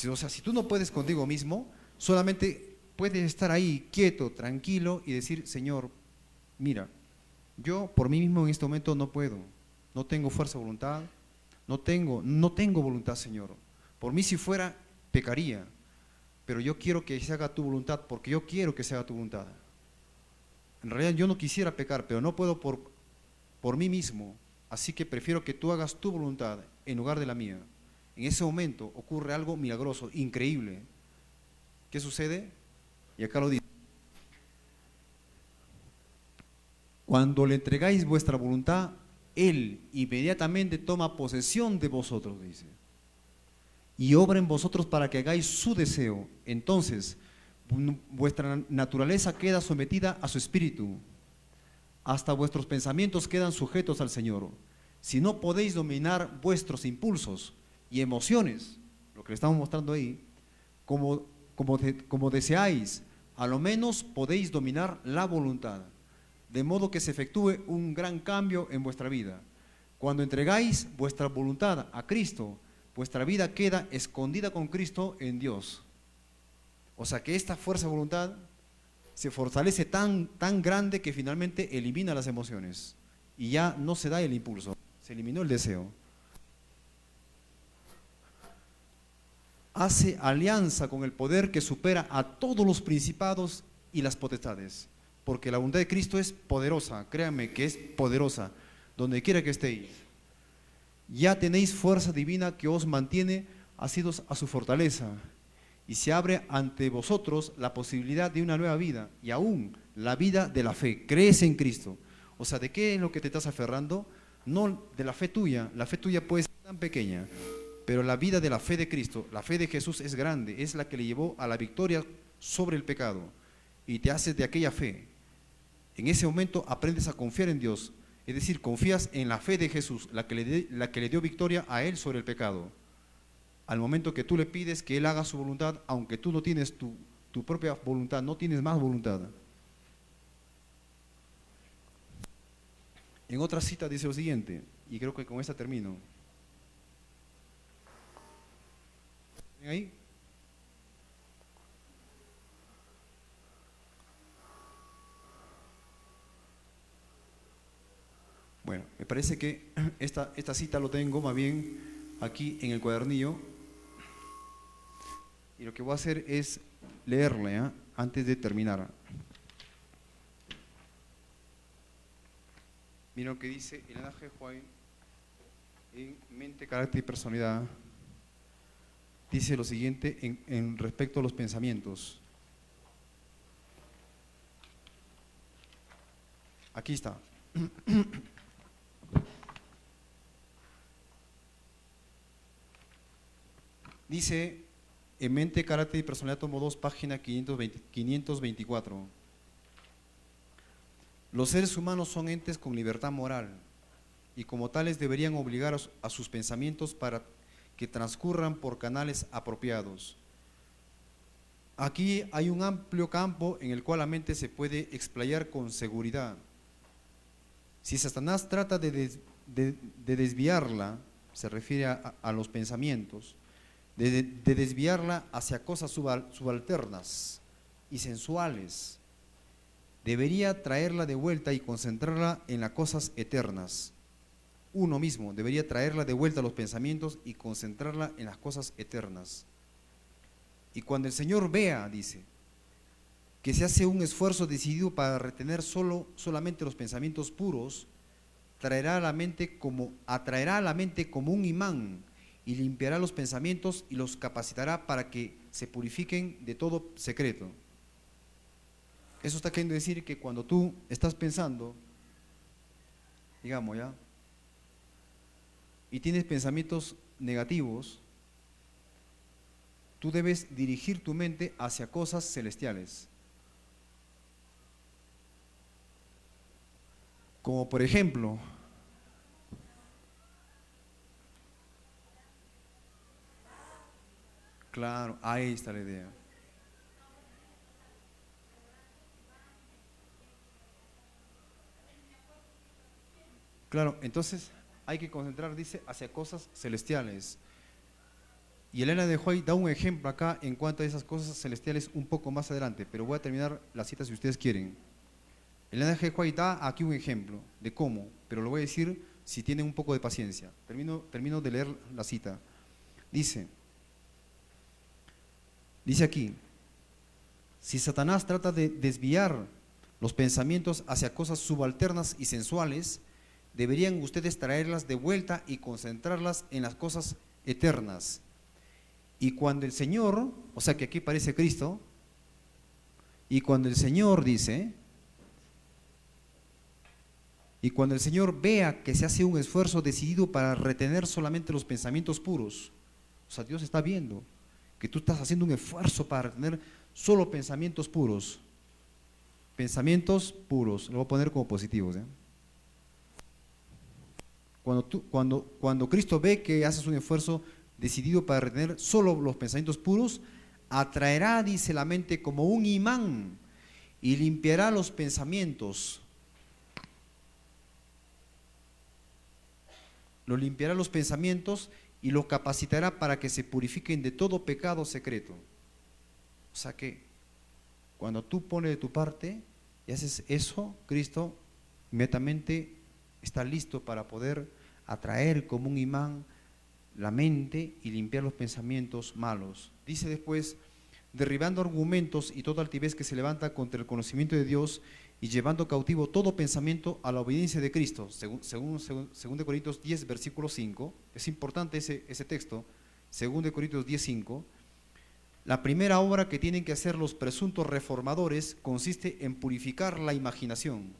O sea, si tú no puedes contigo mismo, solamente puedes estar ahí quieto, tranquilo y decir, Señor, mira, yo por mí mismo en este momento no puedo. No tengo fuerza de voluntad, no tengo voluntad, Señor. Por mí si fuera, pecaría, pero yo quiero que se haga tu voluntad porque yo quiero que se haga tu voluntad. En realidad yo no quisiera pecar, pero no puedo por mí mismo, así que prefiero que tú hagas tu voluntad en lugar de la mía. En ese momento ocurre algo milagroso, increíble. ¿Qué sucede? Y acá lo dice. Cuando le entregáis vuestra voluntad, Él inmediatamente toma posesión de vosotros, dice, y obra en vosotros para que hagáis su deseo. Entonces, vuestra naturaleza queda sometida a su espíritu, hasta vuestros pensamientos quedan sujetos al Señor. Si no podéis dominar vuestros impulsos y emociones, lo que le estamos mostrando ahí, como deseáis, a lo menos podéis dominar la voluntad, de modo que se efectúe un gran cambio en vuestra vida. Cuando entregáis vuestra voluntad a Cristo, vuestra vida queda escondida con Cristo en Dios. O sea que esta fuerza de voluntad se fortalece tan grande que finalmente elimina las emociones y ya no se da el impulso, se eliminó el deseo. Hace alianza con el poder que supera a todos los principados y las potestades. Porque la voluntad de Cristo es poderosa, créanme que es poderosa, donde quiera que estéis. Ya tenéis fuerza divina que os mantiene asidos a su fortaleza, y se abre ante vosotros la posibilidad de una nueva vida, y aún la vida de la fe. Crees en Cristo. O sea, ¿de qué es lo que te estás aferrando? No de la fe tuya puede ser tan pequeña, pero la vida de la fe de Cristo, la fe de Jesús es grande, es la que le llevó a la victoria sobre el pecado, y te haces de aquella fe. En ese momento aprendes a confiar en Dios, es decir, confías en la fe de Jesús, la que le dio victoria a Él sobre el pecado. Al momento que tú le pides que Él haga su voluntad, aunque tú no tienes tu propia voluntad, no tienes más voluntad. En otra cita dice lo siguiente, y creo que con esta termino. ¿Ven ahí? Bueno, me parece que esta cita lo tengo más bien aquí en el cuadernillo, y lo que voy a hacer es leerle antes de terminar. Mira lo que dice el G. White en Mente, Carácter y Personalidad. Dice lo siguiente en respecto a los pensamientos. Aquí está. Dice, en Mente, Carácter y Personalidad, tomo 2, página 524. Los seres humanos son entes con libertad moral y como tales deberían obligar a sus pensamientos para que transcurran por canales apropiados. Aquí hay un amplio campo en el cual la mente se puede explayar con seguridad. Si Satanás trata de desviarla, se refiere a los pensamientos, de desviarla hacia cosas subalternas y sensuales, debería traerla de vuelta y concentrarla en las cosas eternas. Uno mismo debería traerla de vuelta a los pensamientos y concentrarla en las cosas eternas. Y cuando el Señor vea, dice, que se hace un esfuerzo decidido para retener solamente los pensamientos puros, atraerá a la mente como un imán y limpiará los pensamientos y los capacitará para que se purifiquen de todo secreto. Eso está queriendo decir que cuando tú estás pensando, digamos ya, y tienes pensamientos negativos, tú debes dirigir tu mente hacia cosas celestiales. Como por ejemplo, claro, ahí está la idea. Claro, entonces hay que concentrar, dice, hacia cosas celestiales. Y Elena de White da un ejemplo acá en cuanto a esas cosas celestiales un poco más adelante, pero voy a terminar la cita si ustedes quieren. Elena de White da aquí un ejemplo de cómo, pero lo voy a decir si tienen un poco de paciencia. Termino de leer la cita. Dice aquí, si Satanás trata de desviar los pensamientos hacia cosas subalternas y sensuales, deberían ustedes traerlas de vuelta y concentrarlas en las cosas eternas. Y cuando el Señor, o sea que aquí aparece Cristo, y cuando el Señor dice, y cuando el Señor vea que se hace un esfuerzo decidido para retener solamente los pensamientos puros, o sea, Dios está viendo que tú estás haciendo un esfuerzo para retener solo pensamientos puros. Pensamientos puros, lo voy a poner como positivos. Cuando Cristo ve que haces un esfuerzo decidido para retener solo los pensamientos puros, atraerá, dice la mente, como un imán y limpiará los pensamientos. Lo limpiará los pensamientos y los capacitará para que se purifiquen de todo pecado secreto. O sea que cuando tú pones de tu parte y haces eso, Cristo inmediatamente está listo para poder atraer como un imán la mente y limpiar los pensamientos malos. Dice después, derribando argumentos y toda altivez que se levanta contra el conocimiento de Dios y llevando cautivo todo pensamiento a la obediencia de Cristo, según 2 Corintios 10, versículo 5. Es importante ese texto, 2 Corintios 10, 5. La primera obra que tienen que hacer los presuntos reformadores consiste en purificar la imaginación.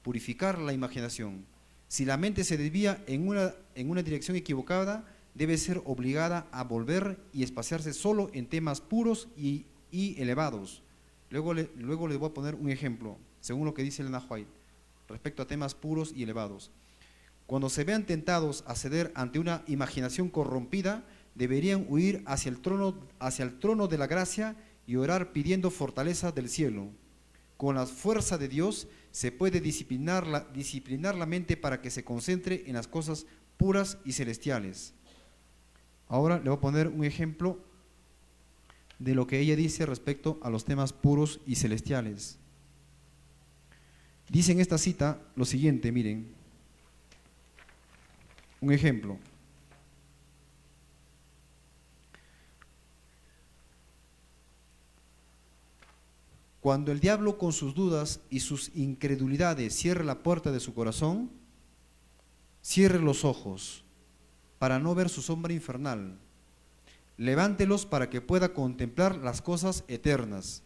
Purificar la imaginación. Si la mente se desvía en una dirección equivocada, debe ser obligada a volver y espaciarse solo en temas puros y elevados. Luego les voy a poner un ejemplo, según lo que dice Elena White, respecto a temas puros y elevados. Cuando se vean tentados a ceder ante una imaginación corrompida, deberían huir hacia el trono de la gracia y orar pidiendo fortaleza del cielo. Con la fuerza de Dios se puede disciplinar la mente para que se concentre en las cosas puras y celestiales. Ahora le voy a poner un ejemplo de lo que ella dice respecto a los temas puros y celestiales. Dice en esta cita lo siguiente, miren, un ejemplo. Cuando el diablo con sus dudas y sus incredulidades cierre la puerta de su corazón, cierre los ojos para no ver su sombra infernal. Levántelos para que pueda contemplar las cosas eternas.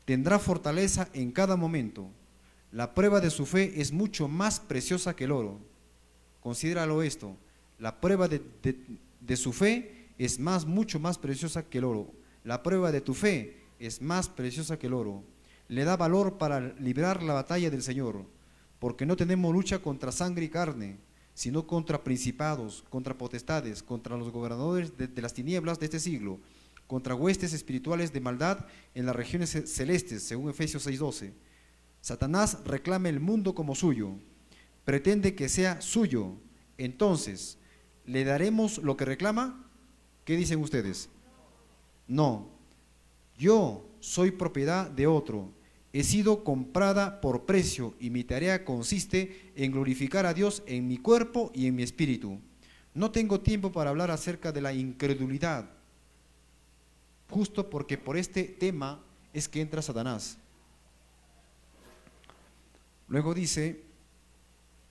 Tendrá fortaleza en cada momento. La prueba de su fe es mucho más preciosa que el oro. Considéralo esto. La prueba de su fe es mucho más preciosa que el oro. La prueba de tu fe es más preciosa que el oro. Le da valor para librar la batalla del Señor, porque no tenemos lucha contra sangre y carne, sino contra principados, contra potestades, contra los gobernadores de las tinieblas de este siglo, contra huestes espirituales de maldad en las regiones celestes, según Efesios 6:12. Satanás reclama el mundo como suyo, pretende que sea suyo. Entonces, ¿le daremos lo que reclama? ¿Qué dicen ustedes? No, yo soy propiedad de otro, he sido comprada por precio y mi tarea consiste en glorificar a Dios en mi cuerpo y en mi espíritu. No tengo tiempo para hablar acerca de la incredulidad, justo porque por este tema es que entra Satanás. Luego dice,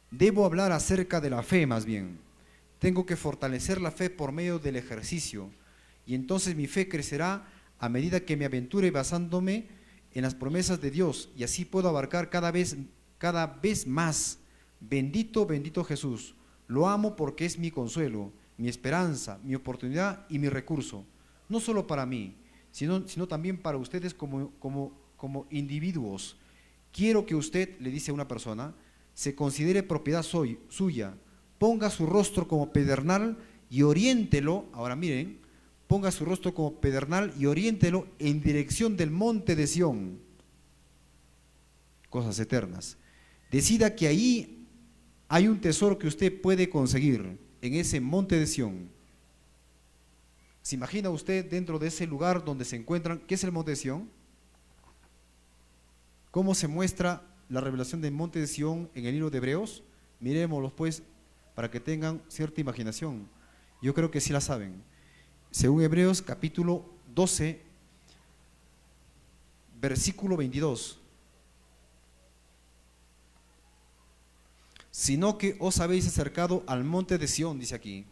debo hablar acerca de la fe más bien. Tengo que fortalecer la fe por medio del ejercicio, y entonces mi fe crecerá a medida que me aventure basándome en las promesas de Dios, y así puedo abarcar cada vez más. Bendito, bendito Jesús. Lo amo porque es mi consuelo, mi esperanza, mi oportunidad y mi recurso. No solo para mí, sino también para ustedes como individuos. Quiero que usted, le dice a una persona, se considere propiedad suya. Ponga su rostro como pedernal y oriéntelo, ahora miren, ponga su rostro como pedernal y oriéntelo en dirección del monte de Sión. Cosas eternas. Decida que ahí hay un tesoro que usted puede conseguir, en ese monte de Sión. ¿Se imagina usted dentro de ese lugar donde se encuentran? ¿Qué es el monte de Sión? ¿Cómo se muestra la revelación del monte de Sión en el libro de Hebreos? Miremoslo pues, para que tengan cierta imaginación. Yo creo que sí la saben. Según Hebreos capítulo 12, versículo 22. Sino que os habéis acercado al monte de Sión, dice aquí,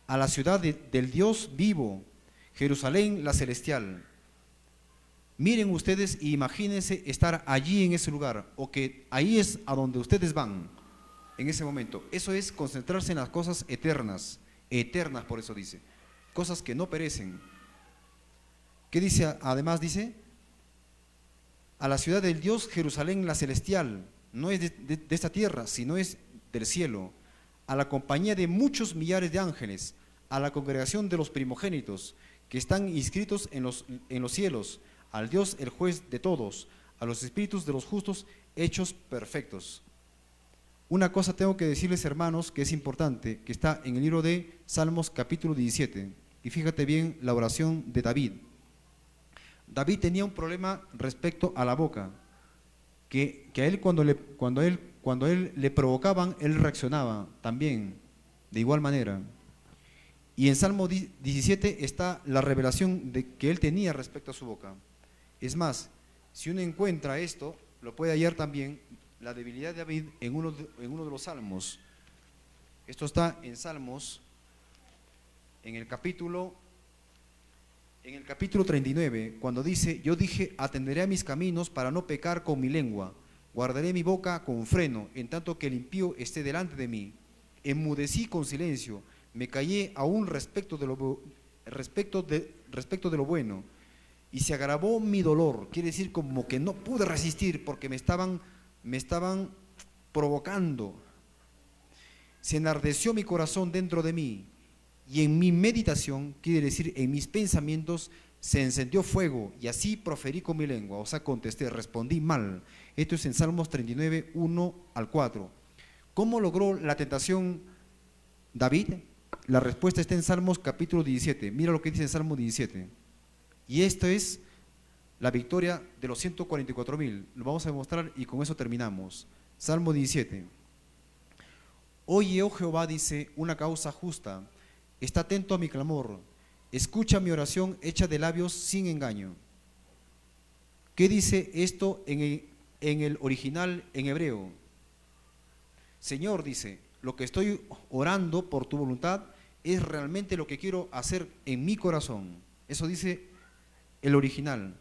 a la ciudad del Dios vivo, Jerusalén la celestial. Miren ustedes y imagínense estar allí en ese lugar, o que ahí es a donde ustedes van en ese momento. Eso es concentrarse en las cosas eternas, eternas por eso dice, cosas que no perecen. ¿Qué dice? Además dice, a la ciudad del Dios Jerusalén la celestial, no es de esta tierra, sino es del cielo, a la compañía de muchos millares de ángeles, a la congregación de los primogénitos que están inscritos en los cielos, al Dios el juez de todos, a los espíritus de los justos hechos perfectos. Una cosa tengo que decirles, hermanos, que es importante, que está en el libro de Salmos capítulo 17, y fíjate bien la oración de David. David tenía un problema respecto a la boca, que a él cuando él le provocaban, él reaccionaba también de igual manera. Y en Salmo 17 está la revelación que él tenía respecto a su boca. Es más, si uno encuentra esto, lo puede hallar también la debilidad de David en uno de los salmos. Esto está en Salmos, en el capítulo 39, cuando dice, yo dije, atenderé a mis caminos para no pecar con mi lengua, guardaré mi boca con freno, en tanto que el impío esté delante de mí. Enmudecí con silencio, me callé aún respecto de lo bueno, y se agravó mi dolor. Quiere decir como que no pude resistir porque me estaban provocando. Se enardeció mi corazón dentro de mí, y en mi meditación, quiere decir en mis pensamientos, se encendió fuego, y así proferí con mi lengua, o sea, contesté, respondí mal. Esto es en Salmos 39, 1 al 4. ¿Cómo logró la tentación David? La respuesta está en Salmos capítulo 17. Mira lo que dice en Salmo 17. Y esto es la victoria de los 144,000. Lo vamos a demostrar y con eso terminamos. Salmo 17. Oye, oh Jehová, dice, una causa justa. Está atento a mi clamor. Escucha mi oración hecha de labios sin engaño. ¿Qué dice esto en el original en hebreo? Señor, dice, lo que estoy orando por tu voluntad es realmente lo que quiero hacer en mi corazón. Eso dice el original.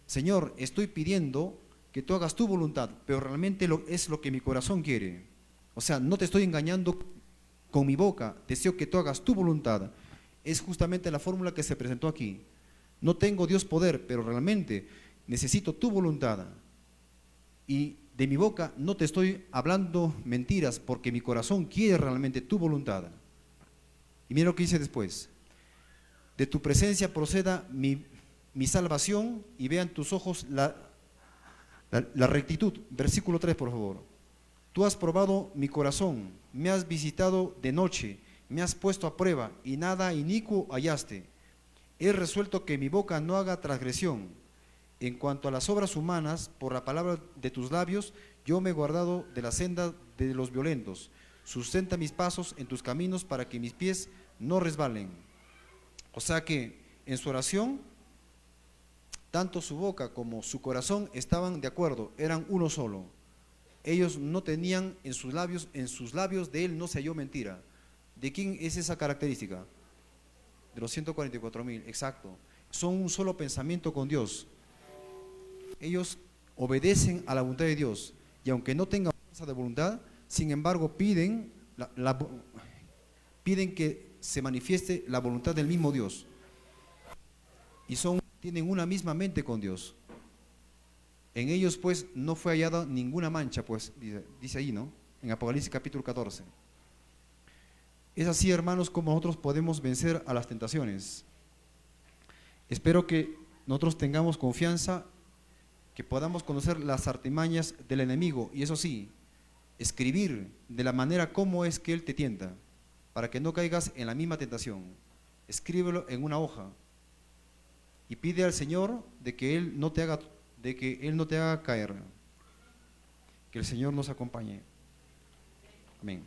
Señor, estoy pidiendo que tú hagas tu voluntad, pero realmente es lo que mi corazón quiere. O sea, no te estoy engañando con mi boca, deseo que tú hagas tu voluntad. Es justamente la fórmula que se presentó aquí. No tengo Dios poder, pero realmente necesito tu voluntad. Y de mi boca no te estoy hablando mentiras, porque mi corazón quiere realmente tu voluntad. Y mira lo que dice después. De tu presencia proceda mi salvación, y vean tus ojos la rectitud. Versículo 3, por favor. Tú has probado mi corazón, me has visitado de noche, me has puesto a prueba, y nada inicuo hallaste. He resuelto que mi boca no haga transgresión. En cuanto a las obras humanas, por la palabra de tus labios, yo me he guardado de la senda de los violentos. Sustenta mis pasos en tus caminos para que mis pies no resbalen. O sea que en su oración, tanto su boca como su corazón estaban de acuerdo, eran uno solo. Ellos no tenían en sus labios de él no se halló mentira. ¿De quién es esa característica? De los 144,000, exacto. Son un solo pensamiento con Dios. Ellos obedecen a la voluntad de Dios, y aunque no tengan fuerza de voluntad, sin embargo piden que se manifieste la voluntad del mismo Dios, y tienen una misma mente con Dios. En ellos pues no fue hallada ninguna mancha, pues dice ahí, ¿no? En Apocalipsis capítulo 14. Es así, hermanos, como nosotros podemos vencer a las tentaciones. Espero que nosotros tengamos confianza, que podamos conocer las artimañas del enemigo, y eso sí, escribir de la manera como es que él te tienta, para que no caigas en la misma tentación. Escríbelo en una hoja y pide al Señor de que Él no te haga caer. Que el Señor nos acompañe. Amén.